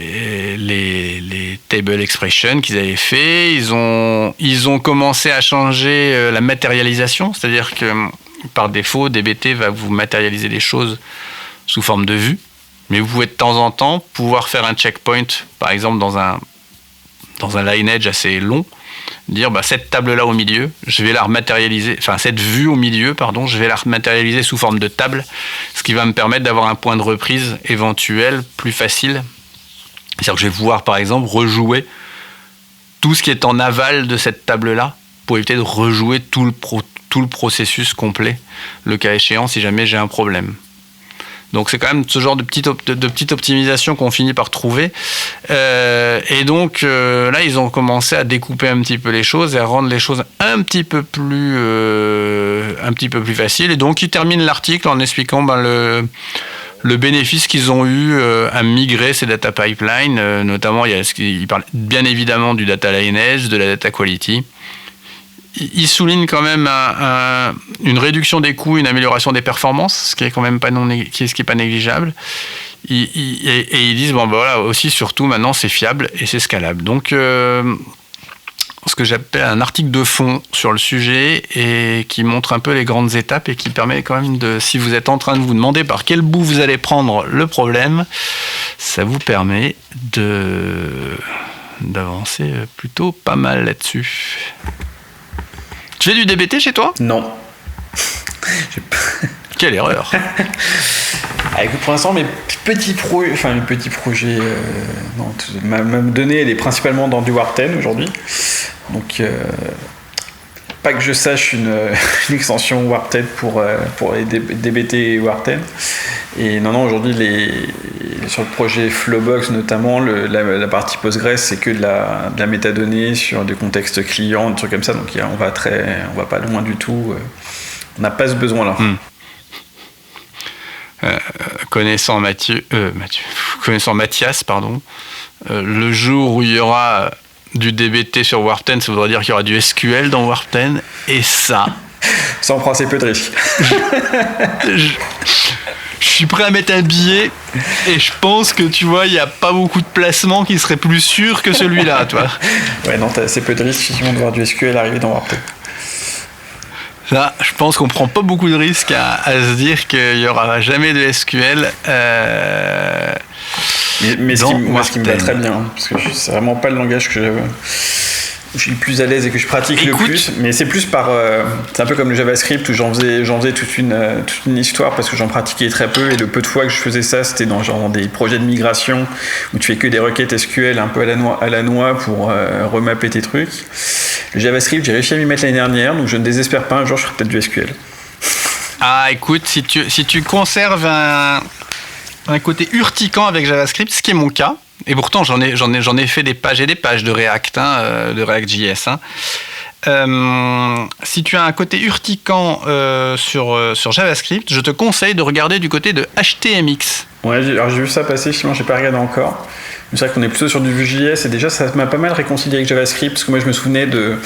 table expression qu'ils avaient fait. Ils ont commencé à changer la matérialisation, c'est-à-dire que par défaut, DBT va vous matérialiser les choses sous forme de vue, mais vous pouvez de temps en temps pouvoir faire un checkpoint, par exemple dans un dans un lineage assez long, dire cette table-là au milieu, je vais la rematérialiser, enfin cette vue au milieu, pardon, je vais la rematérialiser sous forme de table, ce qui va me permettre d'avoir un point de reprise éventuel plus facile. C'est-à-dire que je vais pouvoir, par exemple, rejouer tout ce qui est en aval de cette table-là pour éviter de rejouer tout le processus complet, le cas échéant, si jamais j'ai un problème. Donc c'est quand même ce genre de petite optimisation qu'on finit par trouver. Et donc là, ils ont commencé à découper un petit peu les choses et à rendre les choses un petit peu plus faciles. Et donc ils terminent l'article en expliquant le bénéfice qu'ils ont eu à migrer ces data pipelines. Notamment, ils parlent bien évidemment du data lineage, de la data quality. Il souligne quand même une réduction des coûts, une amélioration des performances, ce qui est quand même pas négligeable. Et ils disent voilà, aussi surtout maintenant c'est fiable et c'est scalable. Donc ce que j'appelle un article de fond sur le sujet et qui montre un peu les grandes étapes et qui permet quand même si vous êtes en train de vous demander par quel bout vous allez prendre le problème, ça vous permet d'avancer plutôt pas mal là-dessus. Tu fais du DBT chez toi ? Non. Quelle erreur. Écoute, pour l'instant, mes petits projets, ma donnée, elle est principalement dans du Warp 10 aujourd'hui. Donc, pas que je sache une extension Warp 10 pour les DBT Warp 10. Et non, aujourd'hui, sur le projet Flowbox notamment, la partie Postgres, c'est que de la métadonnée sur des contextes clients, des trucs comme ça. Donc on va pas loin du tout. On n'a pas ce besoin-là. Connaissant Mathias, le jour où il y aura du DBT sur Warp 10, ça voudrait dire qu'il y aura du SQL dans Warp 10. Et ça on prend assez peu de risques. Je suis prêt à mettre un billet et je pense que tu vois, il n'y a pas beaucoup de placements qui seraient plus sûrs que celui-là, toi. Ouais, non, t'as assez peu de risques effectivement de voir du SQL arriver dans Warp 10. Là, je pense qu'on prend pas beaucoup de risques à se dire qu'il n'y aura jamais de SQL. Mais ce qui me va très bien, parce que c'est vraiment pas le langage que je suis le plus à l'aise et que je pratique le plus, mais c'est plus c'est un peu comme le JavaScript où j'en faisais toute une histoire parce que j'en pratiquais très peu et le peu de fois que je faisais ça, c'était dans des projets de migration où tu fais que des requêtes SQL un peu à la noix pour remapper tes trucs. Le JavaScript, j'ai réussi à m'y mettre l'année dernière, donc je ne désespère pas, un jour je ferai peut-être du SQL. Ah, écoute, si tu conserves un côté urticant avec JavaScript, ce qui est mon cas, et pourtant j'en ai fait des pages et des pages de React, de React.js. Si tu as un côté urticant sur JavaScript, je te conseille de regarder du côté de HTMX. Ouais, alors j'ai vu ça passer, finalement j'ai pas regardé encore. C'est vrai qu'on est plutôt sur du Vue.js et déjà ça m'a pas mal réconcilié avec JavaScript parce que moi je me souvenais de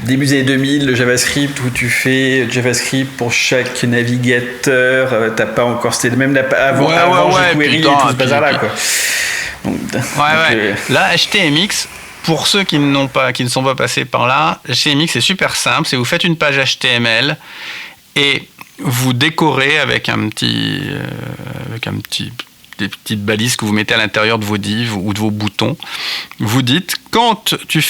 début des années 2000, le JavaScript où tu fais JavaScript pour chaque navigateur, t'as pas encore, c'était même avant jQuery et tout ce bazar-là quoi. Là, HTMX, pour ceux qui ne sont pas passés par là, HTMX c'est super simple, c'est vous faites une page HTML et vous décorez avec des petites balises que vous mettez à l'intérieur de vos divs ou de vos boutons. Vous dites, quand tu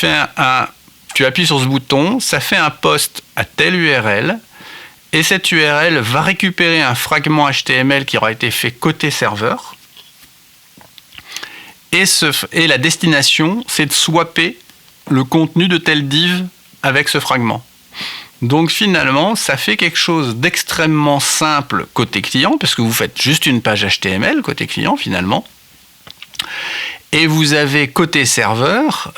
appuies sur ce bouton, ça fait un post à telle URL et cette URL va récupérer un fragment HTML qui aura été fait côté serveur. Et la destination, c'est de swapper le contenu de tel div avec ce fragment. Donc finalement, ça fait quelque chose d'extrêmement simple côté client, parce que vous faites juste une page HTML côté client finalement. Et vous avez côté serveur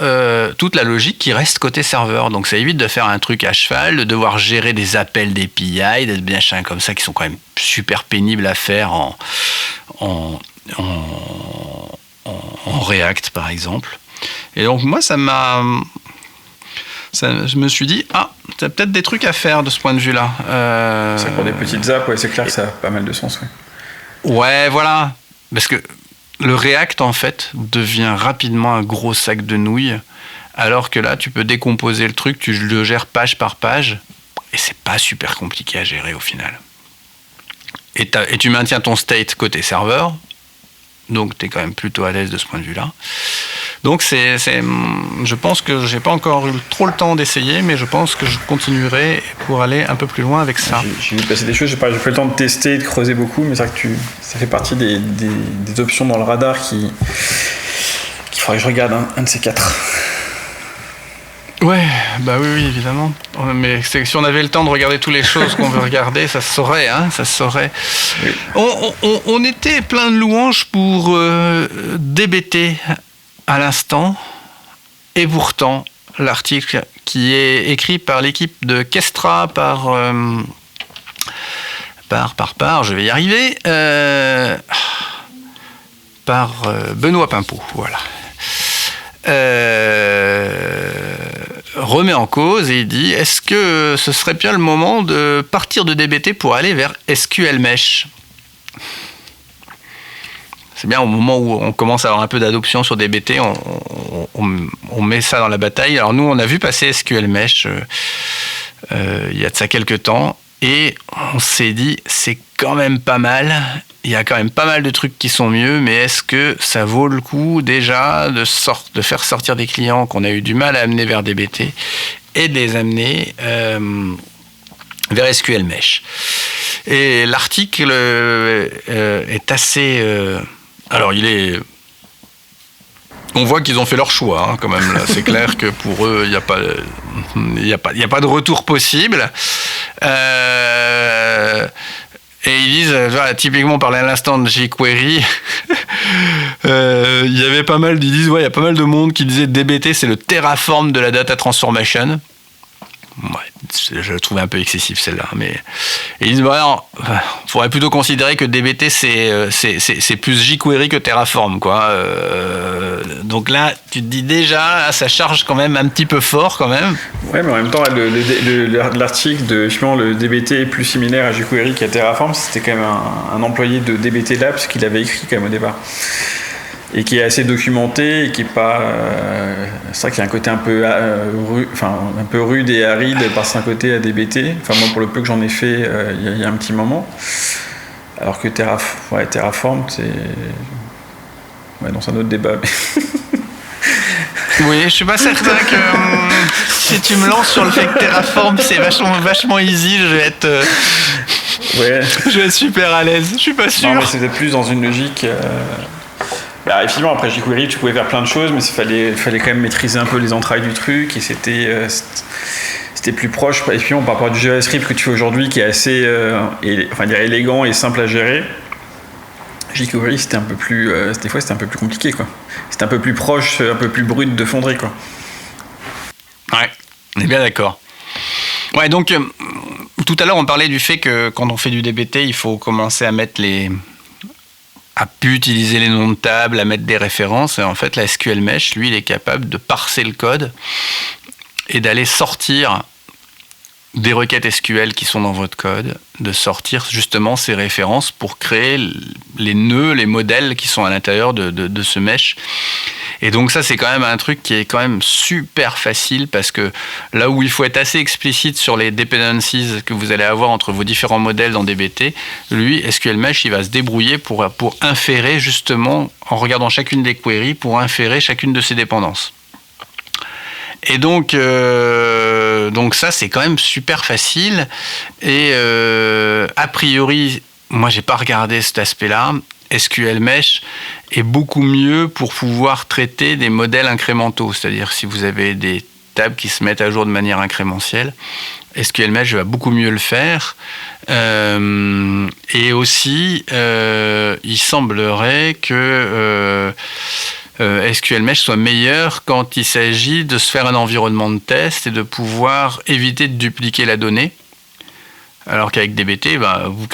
toute la logique qui reste côté serveur. Donc ça évite de faire un truc à cheval, de devoir gérer des appels d'API, des machins comme ça qui sont quand même super pénibles à faire en React par exemple. Et donc moi je me suis dit, t'as peut-être des trucs à faire de ce point de vue-là. C'est pour des petites apps, ouais, c'est clair que ça a pas mal de sens. Ouais, voilà. Parce que le React, en fait, devient rapidement un gros sac de nouilles, alors que là, tu peux décomposer le truc, tu le gères page par page, et c'est pas super compliqué à gérer au final. Et tu maintiens ton state côté serveur, donc tu es quand même plutôt à l'aise de ce point de vue-là. Donc je pense que j'ai pas encore eu trop le temps d'essayer, mais je pense que je continuerai pour aller un peu plus loin avec ça. J'ai vu passer des choses, j'ai pas eu le temps de tester, de creuser beaucoup, mais c'est vrai que ça fait partie des options dans le radar qu'il faudrait que je regarde un de ces 4. Ouais, bah oui, évidemment. Mais si on avait le temps de regarder toutes les choses qu'on veut regarder, ça se saurait, hein, ça se saurait. Oui. On était plein de louanges pour DBT à l'instant, et pourtant, l'article qui est écrit par l'équipe de Kestra, je vais y arriver, par Benoît Pimpeau, voilà. Remet en cause et il dit: est-ce que ce serait bien le moment de partir de DBT pour aller vers SQL Mesh? C'est bien, au moment où on commence à avoir un peu d'adoption sur DBT, on met ça dans la bataille. Alors nous, on a vu passer SQL Mesh il y a de ça quelques temps, et on s'est dit, c'est quand même pas mal. Il y a quand même pas mal de trucs qui sont mieux, mais est-ce que ça vaut le coup déjà de faire sortir des clients qu'on a eu du mal à amener vers DBT et de les amener vers SQL Mesh? Et l'article est assez... alors, on voit qu'ils ont fait leur choix, hein, quand même. Là. C'est clair que pour eux, il n'y a pas de retour possible. Et ils disent, typiquement, on parlait à l'instant de jQuery, il y avait pas mal, ils disent, ouais, il y a pas mal de monde qui disait DBT, c'est le Terraform de la data transformation. Ouais, je le trouvais un peu excessif celle-là, mais et ils disent, on faudrait plutôt considérer que DBT c'est plus jQuery que Terraform, quoi. Donc là, tu te dis déjà, ça charge quand même un petit peu fort, quand même. Ouais, mais en même temps, l'article de justement le DBT est plus similaire à jQuery qu'à Terraform, c'était quand même un employé de DBT Labs qui l'avait écrit quand même au départ. Et qui est assez documenté et qui est pas c'est vrai qu'il y a un côté un peu rude et aride par son côté à DBT, enfin moi pour le peu que j'en ai fait il y a un petit moment, alors que Terraform c'est un autre débat mais... Oui, je suis pas certain que si tu me lances sur le fait que Terraform c'est vachement easy, je vais être super à l'aise, je suis pas sûr. Non, mais c'était plus dans une logique effectivement, après jQuery, tu pouvais faire plein de choses, mais il fallait quand même maîtriser un peu les entrailles du truc, et c'était plus proche, effectivement, par rapport à du JavaScript que tu fais aujourd'hui, qui est assez élégant et simple à gérer. jQuery, c'était un peu plus, des fois, c'était un peu plus compliqué, quoi. C'était un peu plus proche, un peu plus brut de fonderie, quoi. Ouais, on est bien d'accord. Ouais, donc, tout à l'heure, on parlait du fait que quand on fait du DBT, il faut commencer à mettre à pu utiliser les noms de table, à mettre des références. Et en fait, la SQL Mesh, lui, il est capable de parser le code et d'aller sortir des requêtes SQL qui sont dans votre code, de sortir justement ces références pour créer les nœuds, les modèles qui sont à l'intérieur de ce mesh. Et donc ça, c'est quand même un truc qui est quand même super facile, parce que là où il faut être assez explicite sur les dependencies que vous allez avoir entre vos différents modèles dans DBT, lui, SQL Mesh, il va se débrouiller pour inférer justement, en regardant chacune des queries, pour inférer chacune de ces dépendances. Et donc ça, c'est quand même super facile. Et a priori, moi, j'ai pas regardé cet aspect-là. SQL Mesh est beaucoup mieux pour pouvoir traiter des modèles incrémentaux. C'est-à-dire, si vous avez des tables qui se mettent à jour de manière incrémentielle, SQL Mesh va beaucoup mieux le faire. Et aussi, il semblerait que SQL Mesh soit meilleur quand il s'agit de se faire un environnement de test et de pouvoir éviter de dupliquer la donnée. Alors qu'avec DBT, vous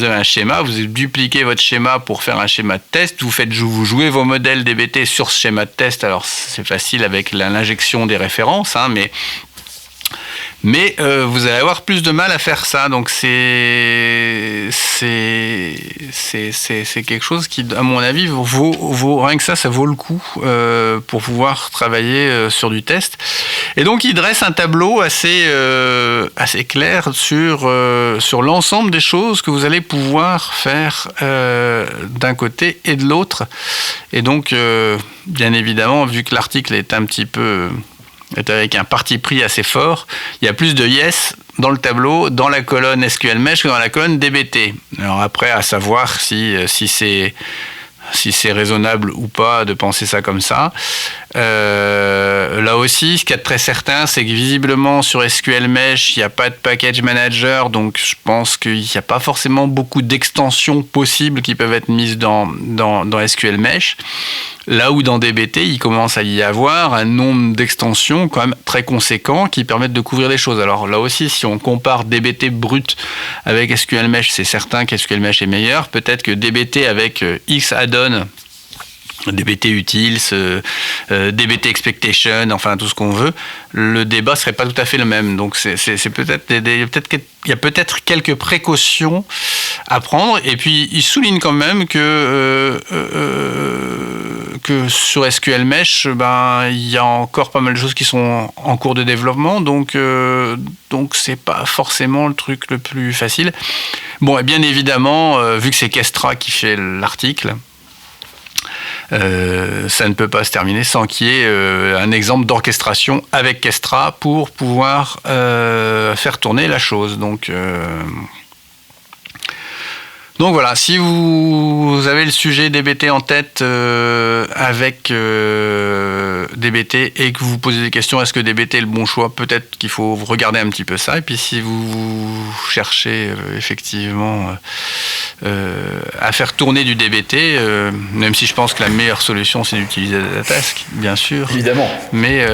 avez un schéma, vous dupliquez votre schéma pour faire un schéma de test, vous jouez vos modèles DBT sur ce schéma de test. Alors c'est facile avec l'injection des références, hein, Mais vous allez avoir plus de mal à faire ça. Donc c'est quelque chose qui, à mon avis, vaut rien que ça vaut le coup pour pouvoir travailler sur du test. Et donc il dresse un tableau assez clair sur l'ensemble des choses que vous allez pouvoir faire d'un côté et de l'autre. Et donc, bien évidemment, vu que l'article est avec un parti pris assez fort, il y a plus de yes dans le tableau, dans la colonne SQL Mesh que dans la colonne DBT. Alors après, à savoir si c'est raisonnable ou pas de penser ça comme ça. Là aussi, ce qu'il y a de très certain, c'est que visiblement sur SQL Mesh, il n'y a pas de package manager, donc je pense qu'il n'y a pas forcément beaucoup d'extensions possibles qui peuvent être mises dans SQL Mesh. Là où dans DBT, il commence à y avoir un nombre d'extensions quand même très conséquent qui permettent de couvrir des choses. Alors là aussi, si on compare DBT brut avec SQL Mesh, c'est certain qu'SQL Mesh est meilleur. Peut-être que DBT avec X add-on, DBT utils, DBT expectation, enfin tout ce qu'on veut, le débat serait pas tout à fait le même. Donc c'est peut-être il y a peut-être quelques précautions à prendre. Et puis il souligne quand même que sur SQL Mesh, il y a encore pas mal de choses qui sont en cours de développement. Donc c'est pas forcément le truc le plus facile. Bon, et bien évidemment, vu que c'est Kestra qui fait l'article, ça ne peut pas se terminer sans qu'il y ait un exemple d'orchestration avec Kestra pour pouvoir faire tourner la chose. Donc voilà, si vous avez le sujet DBT en tête avec DBT et que vous vous posez des questions, est-ce que DBT est le bon choix ? Peut-être qu'il faut regarder un petit peu ça. Et puis si vous cherchez effectivement à faire tourner du DBT, même si je pense que la meilleure solution c'est d'utiliser Datatask, bien sûr. Évidemment. Mais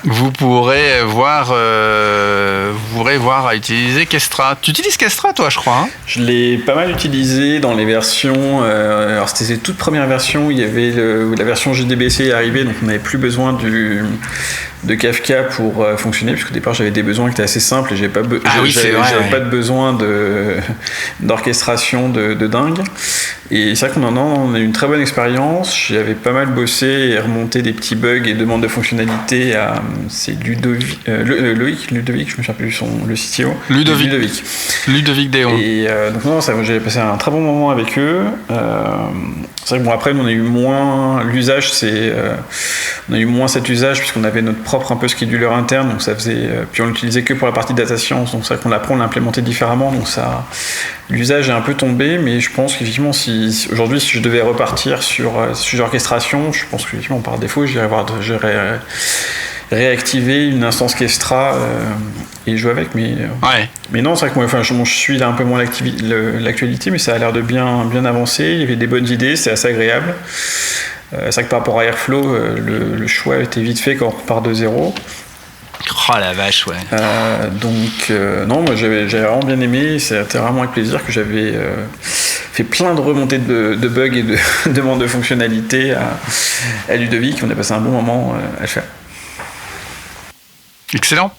vous pourrez voir à utiliser Kestra. Tu utilises Kestra, toi, je crois, hein ? Je l'ai pas mal utilisé dans les versions. Alors, c'était les toutes premières versions où il y avait la version JDBC est arrivée, donc on n'avait plus besoin de Kafka pour fonctionner, puisqu'au départ j'avais des besoins qui étaient assez simples et j'avais pas de besoin d'orchestration de dingue. Et c'est vrai qu'on a eu une très bonne expérience. J'avais pas mal bossé et remonté des petits bugs et demandes de fonctionnalités à Ludovic, je me souviens plus le CTO. Ludovic Déon. Et donc j'ai passé un très bon moment avec eux. C'est vrai que après on a eu moins l'usage, on a eu moins cet usage puisqu'on avait notre propre un peu scheduler interne, donc ça faisait, puis on l'utilisait que pour la partie data science, donc c'est vrai qu'on l'a implémenté différemment, donc l'usage est un peu tombé, mais je pense qu'effectivement aujourd'hui si je devais repartir sur sujet orchestration, je pense qu'effectivement par défaut j'irais réactiver une instance Kestra et jouer avec, mais non, c'est vrai que moi je suis là un peu moins l'actualité, mais ça a l'air de bien avancer, il y avait des bonnes idées, c'est assez agréable. C'est vrai que par rapport à Airflow, le choix était vite fait quand on repart de zéro. Oh la vache, ouais. Non, moi j'avais vraiment bien aimé, c'était vraiment avec plaisir que j'avais fait plein de remontées de bugs et de demandes de fonctionnalités à Ludovic, on a passé un bon moment à le faire. Excellent.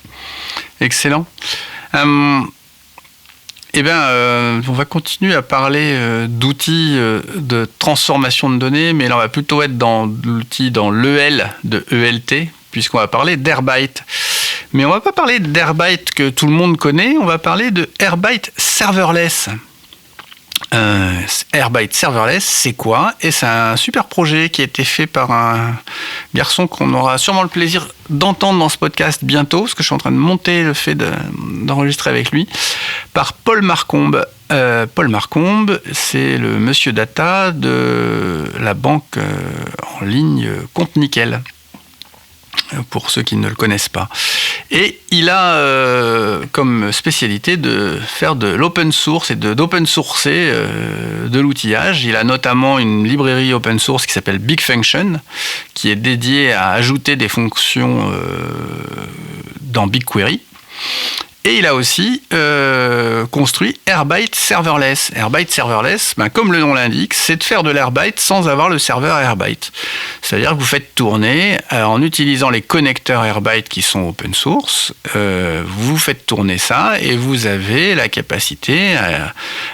On va continuer à parler d'outils de transformation de données, mais là on va plutôt être dans l'EL de ELT, puisqu'on va parler d'Airbyte. Mais on va pas parler d'Airbyte que tout le monde connaît, on va parler de Airbyte Serverless. Airbyte Serverless, c'est quoi ? Et c'est un super projet qui a été fait par un garçon qu'on aura sûrement le plaisir d'entendre dans ce podcast bientôt, parce que je suis en train de monter le fait d'enregistrer avec lui, par Paul Marcombe. Paul Marcombe, c'est le monsieur data de la banque en ligne Compte Nickel, pour ceux qui ne le connaissent pas. Et il a comme spécialité de faire de l'open source et d'open sourcer de l'outillage. Il a notamment une librairie open source qui s'appelle Big Function, qui est dédiée à ajouter des fonctions dans BigQuery. Et il a aussi construit Airbyte Serverless. Airbyte Serverless, comme le nom l'indique, c'est de faire de l'Airbyte sans avoir le serveur Airbyte. C'est-à-dire que vous faites tourner, en utilisant les connecteurs Airbyte qui sont open source, vous faites tourner ça et vous avez la capacité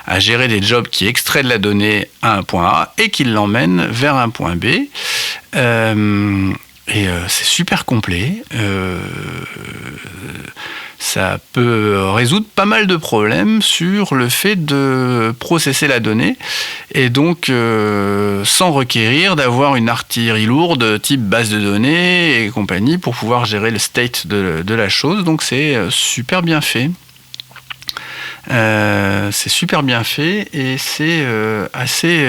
à gérer des jobs qui extraient de la donnée à un point A et qui l'emmènent vers un point B. C'est super complet. Ça peut résoudre pas mal de problèmes sur le fait de processer la donnée et donc sans requérir d'avoir une artillerie lourde type base de données et compagnie pour pouvoir gérer le state de la chose. Donc c'est super bien fait. C'est super bien fait et c'est assez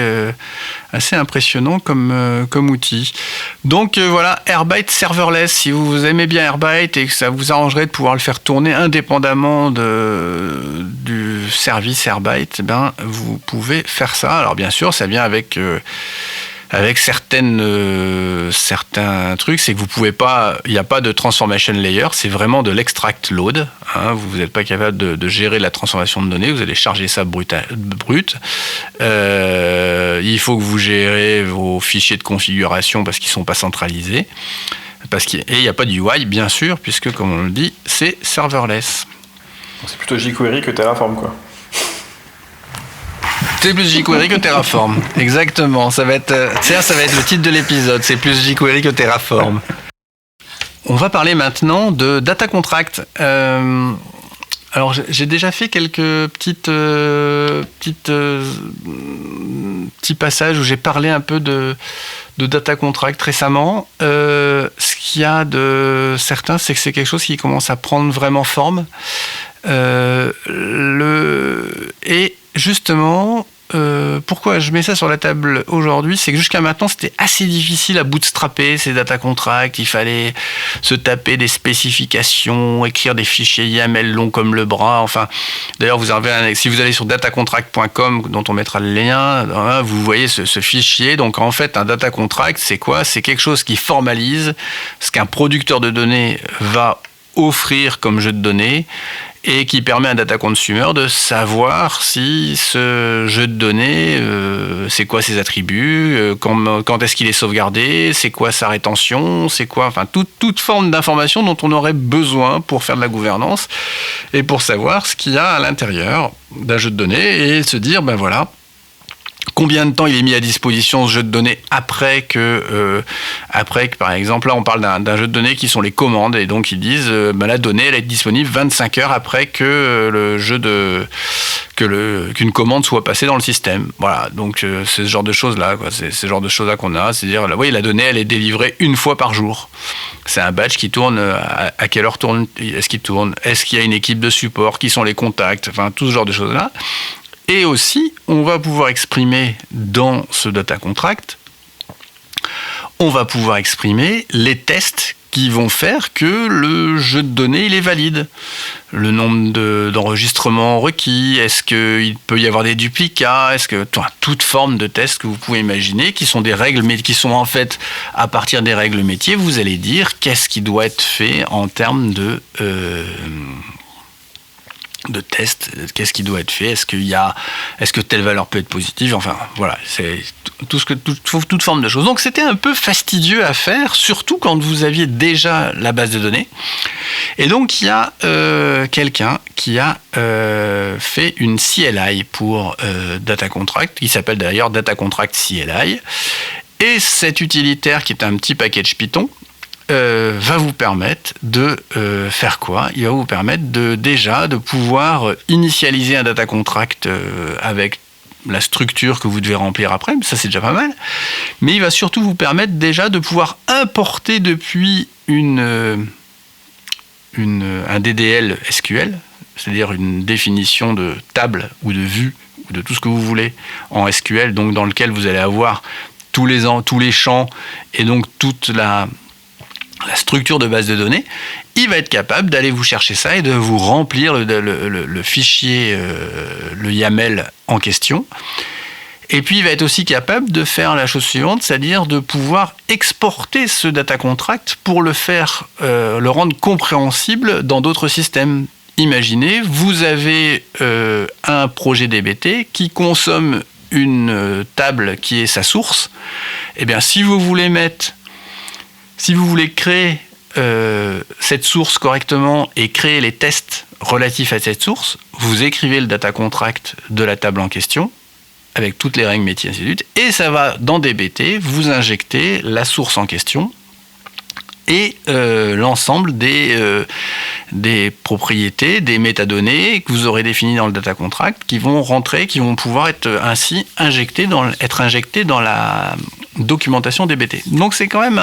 impressionnant comme outil. Donc voilà, Airbyte Serverless. Si vous aimez bien Airbyte et que ça vous arrangerait de pouvoir le faire tourner indépendamment du service Airbyte, vous pouvez faire ça. Alors bien sûr, ça vient avec certains trucs, c'est que vous pouvez pas, il n'y a pas de transformation layer, c'est vraiment de l'extract load. Vous n'êtes pas capable de gérer la transformation de données, vous allez charger ça brut. Il faut que vous gérez vos fichiers de configuration parce qu'ils ne sont pas centralisés. Et il n'y a pas de UI, bien sûr, puisque, comme on le dit, c'est serverless. C'est plutôt jQuery que Terraform, quoi. C'est plus jQuery que Terraform, exactement. Ça va être le titre de l'épisode. C'est plus jQuery que Terraform. On va parler maintenant de data contract. Alors j'ai déjà fait quelques petits passages où j'ai parlé un peu de data contract récemment. Ce qu'il y a de certain, c'est que c'est quelque chose qui commence à prendre vraiment forme. Et justement, pourquoi je mets ça sur la table aujourd'hui, c'est que jusqu'à maintenant c'était assez difficile à bootstrapper ces data contracts. Il fallait se taper des spécifications, écrire des fichiers YAML longs comme le bras. Enfin, d'ailleurs si vous allez sur datacontract.com, dont on mettra le lien, vous voyez ce fichier. Donc en fait, un data contract, c'est quoi? C'est quelque chose qui formalise ce qu'un producteur de données va offrir comme jeu de données et qui permet à un data consumer de savoir si ce jeu de données, c'est quoi ses attributs, quand est-ce qu'il est sauvegardé, c'est quoi sa rétention, c'est quoi, enfin toute forme d'information dont on aurait besoin pour faire de la gouvernance et pour savoir ce qu'il y a à l'intérieur d'un jeu de données et se dire, voilà, combien de temps il est mis à disposition ce jeu de données après que par exemple, là on parle d'un jeu de données qui sont les commandes et donc ils disent la donnée elle est disponible 25 heures après que qu'une commande soit passée dans le système. Voilà, donc c'est ce genre de choses là, quoi. C'est ce genre de choses là qu'on a, c'est-à-dire la donnée elle est délivrée une fois par jour. C'est un batch qui tourne, à quelle heure est-ce qu'il tourne, est-ce qu'il y a une équipe de support, qui sont les contacts, enfin tout ce genre de choses là. Et aussi, on va pouvoir exprimer dans ce data contract, on va pouvoir exprimer les tests qui vont faire que le jeu de données il est valide. Le nombre d'enregistrements requis, est-ce qu'il peut y avoir des duplicats, est-ce que toute forme de tests que vous pouvez imaginer, qui sont des règles, mais qui sont en fait à partir des règles métiers, vous allez dire qu'est-ce qui doit être fait en termes de tests, qu'est-ce qui doit être fait, est-ce que telle valeur peut être positive, enfin voilà, c'est toute forme de choses. Donc c'était un peu fastidieux à faire, surtout quand vous aviez déjà la base de données. Et donc il y a quelqu'un qui a fait une CLI pour Data Contract, qui s'appelle d'ailleurs Data Contract CLI. Et cet utilitaire, qui est un petit package Python, va vous permettre de faire quoi? Il va vous permettre de pouvoir initialiser un data contract avec la structure que vous devez remplir après, ça c'est déjà pas mal, mais il va surtout vous permettre déjà de pouvoir importer depuis un DDL SQL, c'est-à-dire une définition de table ou de vue ou de tout ce que vous voulez en SQL, donc dans lequel vous allez avoir tous les champs et donc toute la structure de base de données. Il va être capable d'aller vous chercher ça et de vous remplir le fichier, le YAML en question. Et puis il va être aussi capable de faire la chose suivante, c'est-à-dire de pouvoir exporter ce data contract pour le rendre compréhensible dans d'autres systèmes. imaginez, vous avez un projet DBT qui consomme une table qui est sa source. Eh bien, si vous voulez créer cette source correctement et créer les tests relatifs à cette source, vous écrivez le data contract de la table en question, avec toutes les règles métiers, ainsi de suite, et ça va dans DBT, vous injectez la source en question, et l'ensemble des propriétés, des métadonnées que vous aurez définies dans le data contract qui vont pouvoir être ainsi injectées dans la documentation DBT. Donc c'est quand même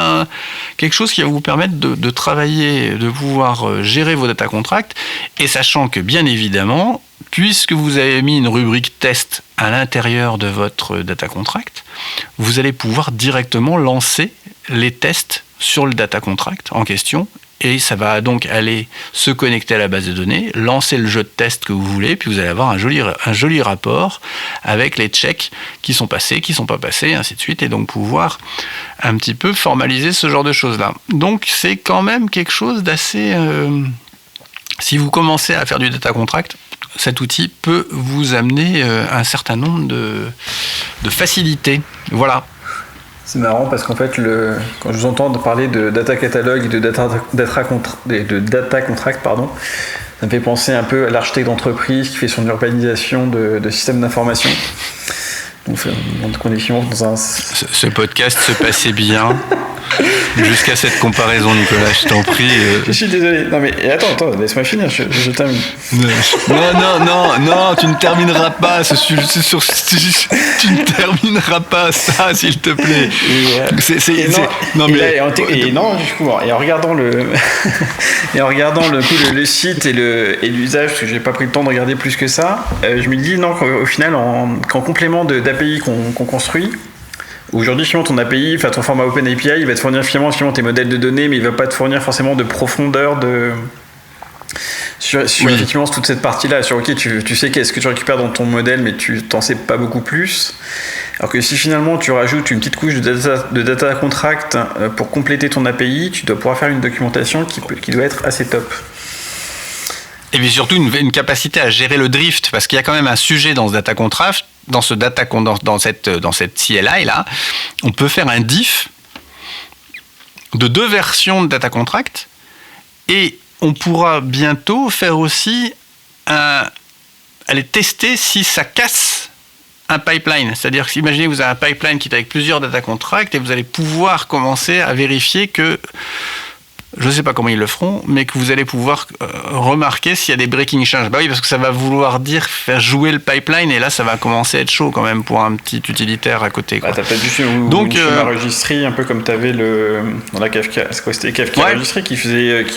quelque chose qui va vous permettre de travailler, de pouvoir gérer vos data contracts, et sachant que bien évidemment, puisque vous avez mis une rubrique test à l'intérieur de votre data contract, vous allez pouvoir directement lancer les tests sur le data contract en question, et ça va donc aller se connecter à la base de données, lancer le jeu de test que vous voulez, puis vous allez avoir un joli rapport avec les checks qui sont passés, qui ne sont pas passés, ainsi de suite, et donc pouvoir un petit peu formaliser ce genre de choses-là. Donc c'est quand même quelque chose d'assez... si vous commencez à faire du data contract, cet outil peut vous amener un certain nombre de facilités. Voilà. C'est marrant parce qu'en fait, quand je vous entends parler de data catalogue et de data contract, ça me fait penser un peu à l'architecte d'entreprise qui fait son urbanisation de systèmes d'information. Donc, Ce podcast se passait bien jusqu'à cette comparaison, Nicolas, je t'en prie. Je suis désolé. Non mais attends, laisse-moi finir, je termine. Non, tu ne termineras pas tu ne termineras pas ça, s'il te plaît. Et en regardant le site et l'usage, parce que j'ai pas pris le temps de regarder plus que ça, je me dis non, qu'au final, qu'en complément d'API qu'on construit, aujourd'hui, finalement, ton API, ton format OpenAPI, il va te fournir finalement tes modèles de données, mais il ne va pas te fournir forcément de profondeur sur effectivement toute cette partie-là. Sur OK, tu sais qu'est-ce que tu récupères dans ton modèle, mais tu t'en sais pas beaucoup plus. Alors que si finalement tu rajoutes une petite couche de data contract pour compléter ton API, tu dois pouvoir faire une documentation qui doit être assez top. Et puis surtout une capacité à gérer le drift, parce qu'il y a quand même un sujet dans ce data contract, dans cette CLI là, on peut faire un diff de 2 versions de data contract, et on pourra bientôt faire aussi aller tester si ça casse un pipeline. C'est-à-dire que imaginez vous avez un pipeline qui est avec plusieurs data contracts, et vous allez pouvoir commencer à vérifier que, je ne sais pas comment ils le feront, mais que vous allez pouvoir remarquer s'il y a des breaking changes. Bah oui, parce que ça va vouloir dire faire jouer le pipeline, et là, ça va commencer à être chaud quand même pour un petit utilitaire à côté. T'as peut-être juste une schéma registry, un peu comme t'avais dans la Kafka. C'était Kafka Registry qui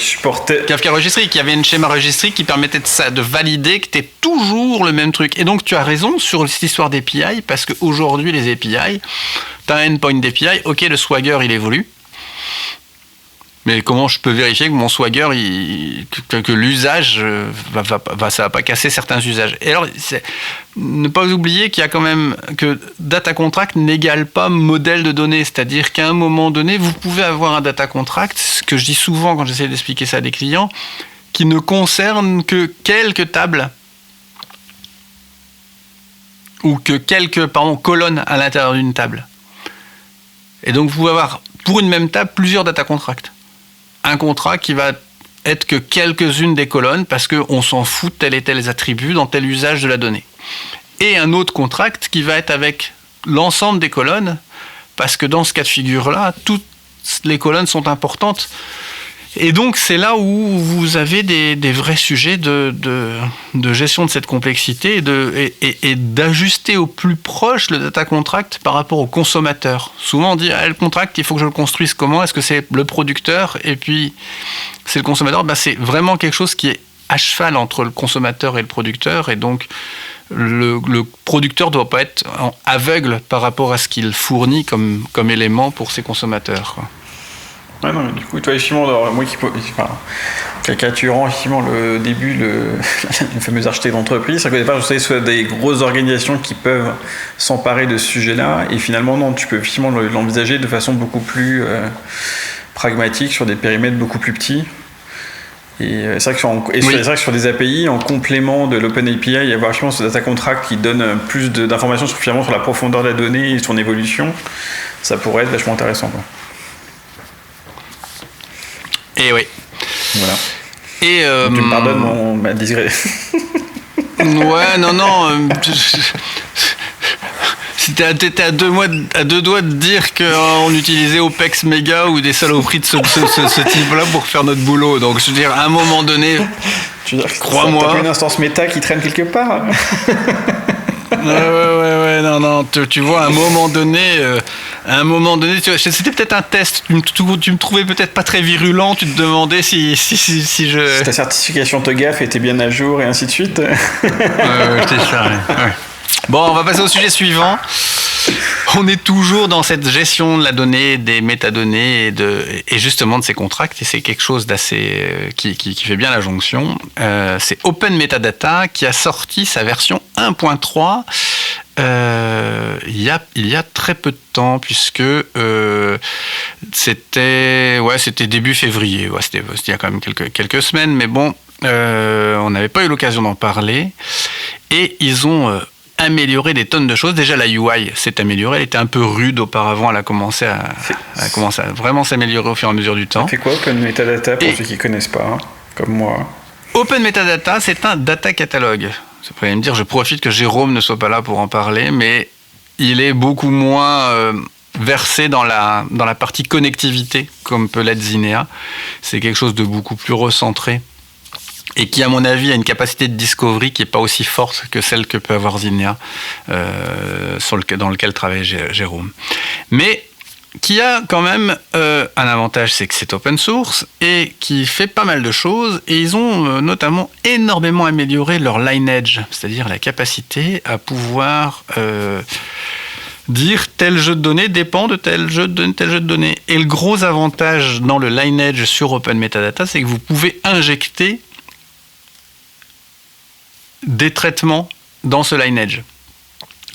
supportait... Kafka Registry, qui avait une schéma registry qui permettait de valider que t'es toujours le même truc. Et donc, tu as raison sur cette histoire d'API, parce qu'aujourd'hui, les API, t'as un endpoint d'API, ok, le Swagger, il évolue. Mais comment je peux vérifier que mon Swagger, que l'usage, ça va pas casser certains usages? Et alors, ne pas oublier qu'il y a quand même que data contract n'égale pas modèle de données. C'est-à-dire qu'à un moment donné, vous pouvez avoir un data contract, ce que je dis souvent quand j'essaie d'expliquer ça à des clients, qui ne concerne que quelques tables ou que quelques colonnes à l'intérieur d'une table. Et donc, vous pouvez avoir, pour une même table, plusieurs data contracts. Un contrat qui va être que quelques-unes des colonnes parce qu'on s'en fout de tel et tel attribut dans tel usage de la donnée. Et un autre contract qui va être avec l'ensemble des colonnes, parce que dans ce cas de figure-là, toutes les colonnes sont importantes. Et donc c'est là où vous avez des vrais sujets de gestion de cette complexité et d'ajuster au plus proche le data contract par rapport au consommateur. Souvent on dit le contract, il faut que je le construise comment? Est-ce que c'est le producteur et puis c'est le consommateur? C'est vraiment quelque chose qui est à cheval entre le consommateur et le producteur, et donc le producteur ne doit pas être aveugle par rapport à ce qu'il fournit comme élément pour ses consommateurs, quoi. Ouais, non, mais du coup, toi, effectivement, moi caricaturant effectivement le début, le fameux architecte d'entreprise, c'est qu'au départ, je savais soit des grosses organisations qui peuvent s'emparer de ce sujet-là, et finalement, non, tu peux effectivement l'envisager de façon beaucoup plus pragmatique sur des périmètres beaucoup plus petits. Et c'est vrai que sur des API, en complément de l'OpenAPI, il y a vachement ce data contract qui donne plus d'informations sur la profondeur de la donnée et son évolution. Ça pourrait être vachement intéressant, quoi. Et oui. Voilà. Et tu me pardonnes ma digré. Ouais, non. T'étais à deux doigts de dire qu'on utilisait OPEX Mega ou des saloperies de ce type-là pour faire notre boulot. Donc, je veux dire, à un moment donné, crois-moi. T'as pas une instance méta qui traîne quelque part. Ouais, non. Tu vois, à un moment donné, c'était peut-être un test. Tu me trouvais peut-être pas très virulent. Tu te demandais si Si ta certification TOGAF était bien à jour et ainsi de suite. Ouais, c'est ça. Ouais. Bon, on va passer au sujet suivant. On est toujours dans cette gestion de la donnée, des métadonnées et justement de ces contracts. Et c'est quelque chose d'assez qui fait bien la jonction. C'est Open Metadata qui a sorti sa version 1.3 il y a très peu de temps, puisque c'était début février. Ouais, c'était il y a quand même quelques semaines, mais bon, on n'avait pas eu l'occasion d'en parler. Et ils ont amélioré des tonnes de choses. Déjà, la UI s'est améliorée. Elle était un peu rude auparavant. Elle a commencé à vraiment s'améliorer au fur et à mesure du temps. Ça fait quoi Open Metadata pour ceux qui ne connaissent pas, hein, comme moi? Open Metadata, c'est un data catalogue. Vous pourriez me dire, je profite que Jérôme ne soit pas là pour en parler, mais il est beaucoup moins versé dans la partie connectivité, comme peut l'être Zinea. C'est quelque chose de beaucoup plus recentré et qui, à mon avis, a une capacité de discovery qui n'est pas aussi forte que celle que peut avoir Zinea, dans lequel travaille Jérôme. Mais qui a quand même un avantage, c'est que c'est open source et qui fait pas mal de choses. Et ils ont notamment énormément amélioré leur lineage, c'est-à-dire la capacité à pouvoir dire tel jeu de données dépend de tel jeu de données. Et le gros avantage dans le lineage sur Open Metadata, c'est que vous pouvez injecter des traitements dans ce lineage.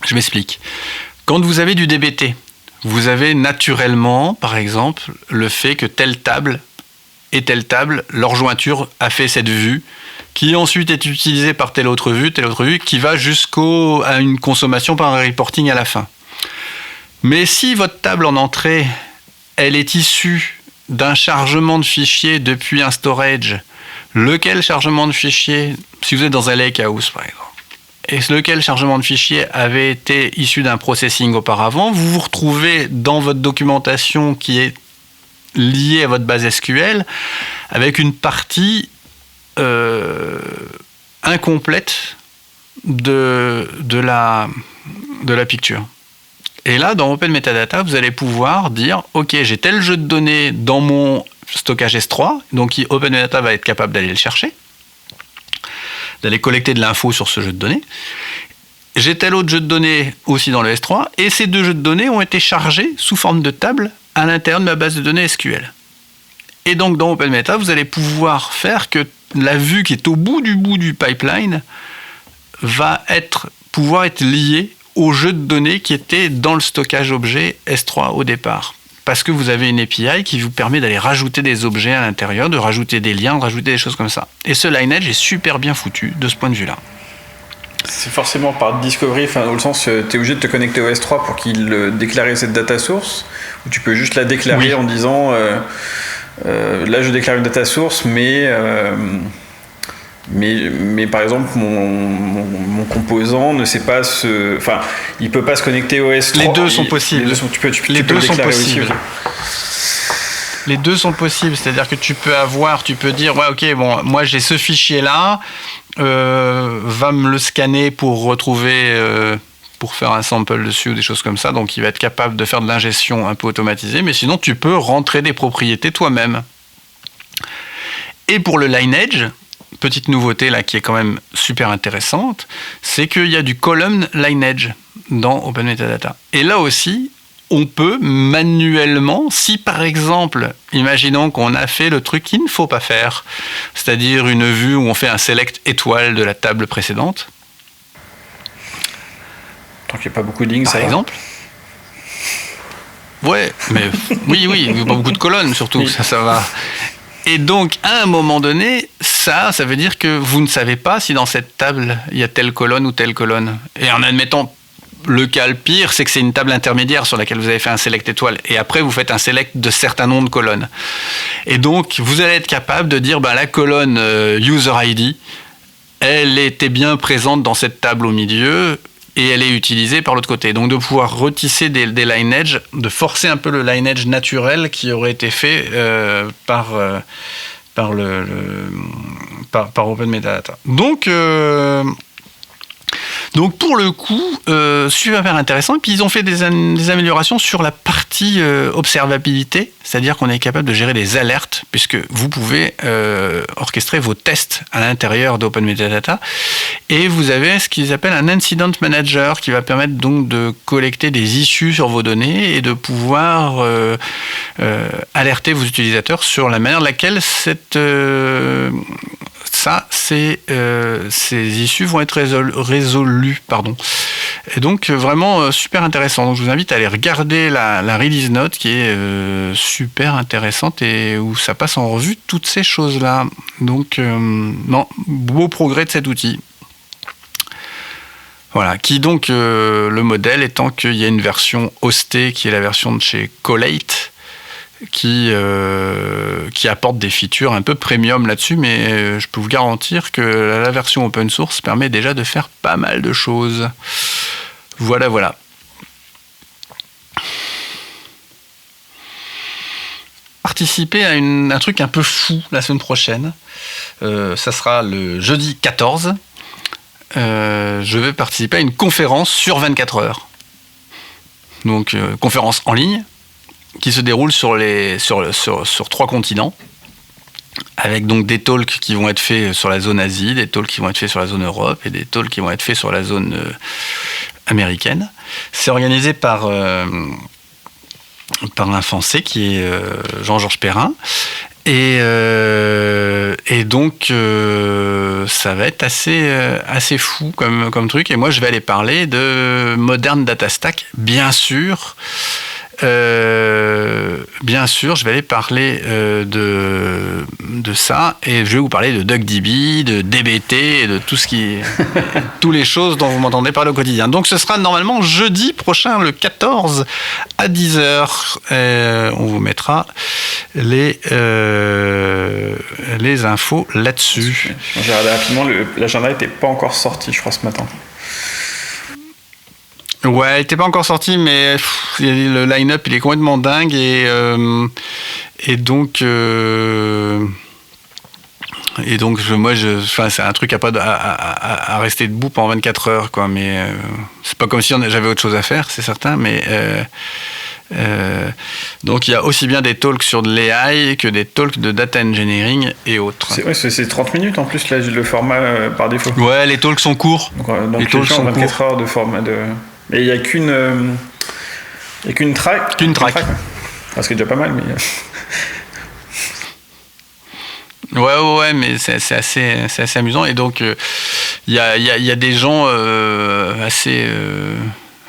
Je m'explique. Quand vous avez du DBT, vous avez naturellement, par exemple, le fait que telle table et telle table, leur jointure a fait cette vue, qui ensuite est utilisée par telle autre vue, qui va jusqu'à une consommation par un reporting à la fin. Mais si votre table en entrée, elle est issue d'un chargement de fichiers depuis un storage, lequel chargement de fichiers, si vous êtes dans un lakehouse par exemple, et lequel chargement de fichiers avait été issu d'un processing auparavant, vous vous retrouvez dans votre documentation qui est liée à votre base SQL avec une partie incomplète de la picture. Et là, dans Open Metadata, vous allez pouvoir dire « Ok, j'ai tel jeu de données dans mon stockage S3, donc Open Metadata va être capable d'aller le chercher, d'aller collecter de l'info sur ce jeu de données. J'ai tel autre jeu de données aussi dans le S3, et ces deux jeux de données ont été chargés sous forme de table à l'intérieur de ma base de données SQL. Et donc, dans Open Metadata, vous allez pouvoir faire que la vue qui est au bout du pipeline va pouvoir être liée au jeu de données qui était dans le stockage objet S3 au départ. Parce que vous avez une API qui vous permet d'aller rajouter des objets à l'intérieur, de rajouter des liens, de rajouter des choses comme ça. Et ce lineage est super bien foutu de ce point de vue-là. C'est forcément par discovery, dans le sens tu es obligé de te connecter au S3 pour qu'il déclare cette data source, ou tu peux juste la déclarer en disant là je déclare une data source, mais par exemple mon composant ne sait pas il peut pas se connecter au S3. Les deux sont possibles. Tu peux le déclarer aussi. Les deux sont possibles, c'est-à-dire que tu peux dire ouais, ok, bon, moi j'ai ce fichier là, va me le scanner pour retrouver, pour faire un sample dessus ou des choses comme ça, donc il va être capable de faire de l'ingestion un peu automatisée, mais sinon tu peux rentrer des propriétés toi-même. Et pour le lineage, petite nouveauté là qui est quand même super intéressante, c'est qu'il y a du column lineage dans Open Metadata. Et là aussi, on peut manuellement, si par exemple, imaginons qu'on a fait le truc qu'il ne faut pas faire, c'est-à-dire une vue où on fait un select étoile de la table précédente. Tant qu'il n'y a pas beaucoup de lignes, par exemple. Ouais, mais oui, il n'y a pas beaucoup de colonnes surtout, ça va. Et donc, à un moment donné, ça veut dire que vous ne savez pas si dans cette table, il y a telle colonne ou telle colonne. Et en admettant le cas le pire, c'est que c'est une table intermédiaire sur laquelle vous avez fait un select étoile. Et après, vous faites un select de certains nombres de colonnes. Et donc, vous allez être capable de dire, la colonne user ID, elle était bien présente dans cette table au milieu et elle est utilisée par l'autre côté. Donc, de pouvoir retisser des lineage, de forcer un peu le lineage naturel qui aurait été fait par Open Metadata. Donc pour le coup, super intéressant. Et puis ils ont fait des améliorations sur la partie observabilité, c'est-à-dire qu'on est capable de gérer des alertes, puisque vous pouvez orchestrer vos tests à l'intérieur d'Open Metadata. Et vous avez ce qu'ils appellent un Incident Manager qui va permettre donc de collecter des issues sur vos données et de pouvoir alerter vos utilisateurs sur la manière de laquelle ces issues vont être résolues. Et donc vraiment super intéressant. Donc je vous invite à aller regarder la release note qui est super intéressante et où ça passe en revue toutes ces choses-là. Donc beau progrès de cet outil. Voilà, qui donc le modèle étant qu'il y a une version hostée qui est la version de chez Collate, qui apporte des features un peu premium là-dessus, mais je peux vous garantir que la version open source permet déjà de faire pas mal de choses. Voilà. Participer à un truc un peu fou la semaine prochaine. Ça sera le jeudi 14. Je vais participer à une conférence sur 24 heures. Donc, conférence en ligne, qui se déroule sur 3 continents, avec donc des talks qui vont être faits sur la zone Asie, des talks qui vont être faits sur la zone Europe et des talks qui vont être faits sur la zone américaine. C'est organisé par un Français qui est Jean-Georges Perrin. Et donc ça va être assez fou comme truc. Et moi je vais aller parler de Modern Data Stack, bien sûr. Je vais aller parler de ça et je vais vous parler de DuckDB, de DBT et de toutes les choses dont vous m'entendez parler au quotidien. Donc ce sera normalement jeudi prochain, le 14 à 10h. On vous mettra les infos là-dessus. J'ai regardé rapidement, l'agenda n'était pas encore sorti, je crois, ce matin. Ouais, il n'était pas encore sorti, mais le line-up il est complètement dingue et donc c'est un truc à rester debout pendant 24 heures quoi. Mais c'est pas comme si j'avais autre chose à faire, c'est certain. Mais donc il y a aussi bien des talks sur de l'AI que des talks de data engineering et autres. C'est 30 minutes en plus là, le format par défaut. Ouais, les talks sont courts. Donc les talks sont 24 heures de format de. Mais il n'y a qu'une track. Qu'une track. Ce qui est déjà pas mal, mais. Ouais, mais c'est assez amusant. Et donc, il y a des gens assez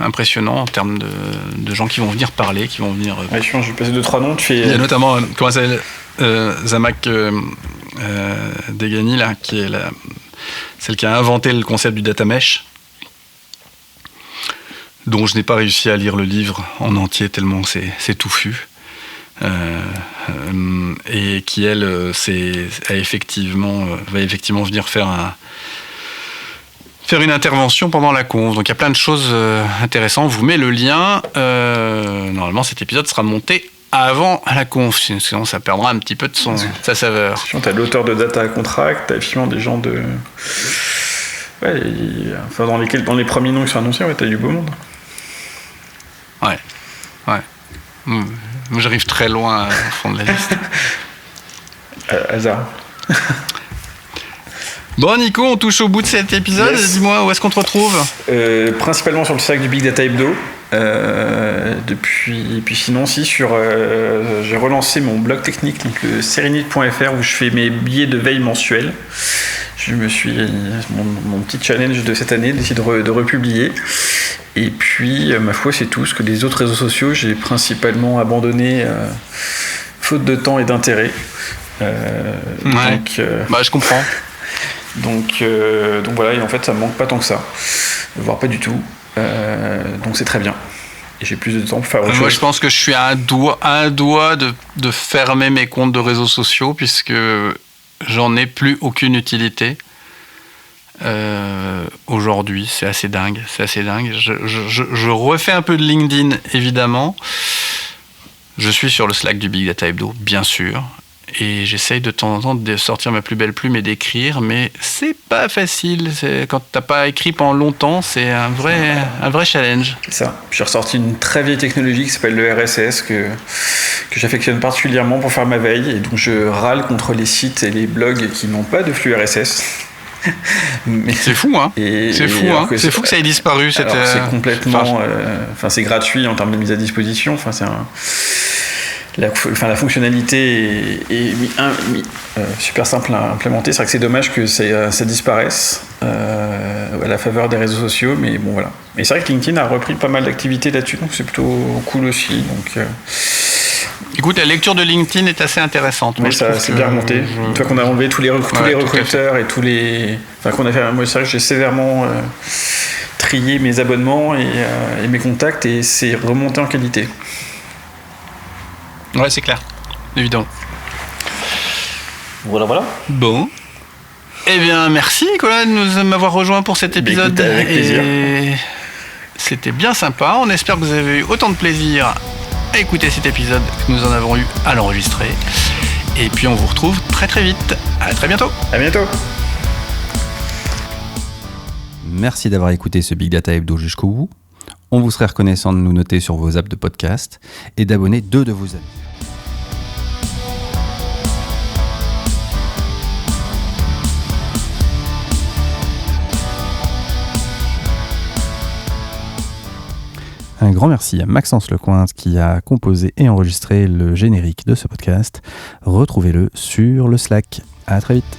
impressionnants en termes de gens qui vont venir parler, qui vont venir. Ouais, je vais passer 2-3 noms. Il y a notamment, comment ça s'appelle, Zhamak Dehghani, là, qui est celle qui a inventé le concept du data mesh, dont je n'ai pas réussi à lire le livre en entier tellement c'est touffu. Et qui elle va effectivement venir faire une intervention pendant la conf. Donc il y a plein de choses intéressantes. Je vous mets le lien. Normalement cet épisode sera monté avant la conf, sinon ça perdra un petit peu de sa saveur. Tu as l'auteur de Data Contract, tu as effectivement des gens de... Ouais, dans les premiers noms qui sont annoncés, tu as du beau monde. Ouais. Moi, j'arrive très loin au fond de la liste. Hasard. Bon, Nico, on touche au bout de cet épisode. Yes. Dis-moi, où est-ce qu'on te retrouve ? Principalement sur le site du Big Data Hebdo. Et puis sinon, j'ai relancé mon blog technique, donc le serenit.fr, où je fais mes billets de veille mensuels. Mon petit challenge de cette année, d'essayer de republier. Et puis, ma foi, c'est tout. Ce que les autres réseaux sociaux, j'ai principalement abandonné faute de temps et d'intérêt. Je comprends. Donc voilà, et en fait ça me manque pas tant que ça, voire pas du tout. Donc c'est très bien. Et j'ai plus de temps pour faire autre chose. Moi je pense que je suis à un doigt de fermer mes comptes de réseaux sociaux puisque j'en ai plus aucune utilité. Aujourd'hui, c'est assez dingue. Je refais un peu de LinkedIn, évidemment. Je suis sur le Slack du Big Data Hebdo, bien sûr. Et j'essaye de temps en temps de sortir ma plus belle plume et d'écrire, mais c'est pas facile. Quand t'as pas écrit pendant longtemps, c'est un vrai challenge. C'est ça. J'ai ressorti une très vieille technologie qui s'appelle le RSS que j'affectionne particulièrement pour faire ma veille. Et donc je râle contre les sites et les blogs qui n'ont pas de flux RSS. C'est fou, hein. C'est fou que ça ait disparu. C'est complètement. C'est gratuit en termes de mise à disposition. La fonctionnalité est super simple à implémenter. C'est vrai que c'est dommage que ça disparaisse à la faveur des réseaux sociaux, mais bon voilà. Mais c'est vrai que LinkedIn a repris pas mal d'activités là-dessus, donc c'est plutôt cool aussi. Donc, écoute, la lecture de LinkedIn est assez intéressante. Oui, ça c'est bien remonté. Une fois qu'on a enlevé tous les recruteurs et tous les... qu'on a fait... Moi, c'est vrai que j'ai sévèrement trié mes abonnements et mes contacts, et c'est remonté en qualité. Ouais, c'est clair. Évidemment. Voilà. Bon. Eh bien, merci Nicolas de m'avoir rejoint pour cet épisode. Avec plaisir. Et c'était bien sympa. On espère que vous avez eu autant de plaisir à écouter cet épisode que nous en avons eu à l'enregistrer. Et puis on vous retrouve très très vite. À très bientôt. À bientôt. Merci d'avoir écouté ce Big Data Hebdo jusqu'au bout. On vous serait reconnaissant de nous noter sur vos apps de podcast et d'abonner 2 de vos amis. Un grand merci à Maxence Lecointe qui a composé et enregistré le générique de ce podcast. Retrouvez-le sur le Slack. À très vite.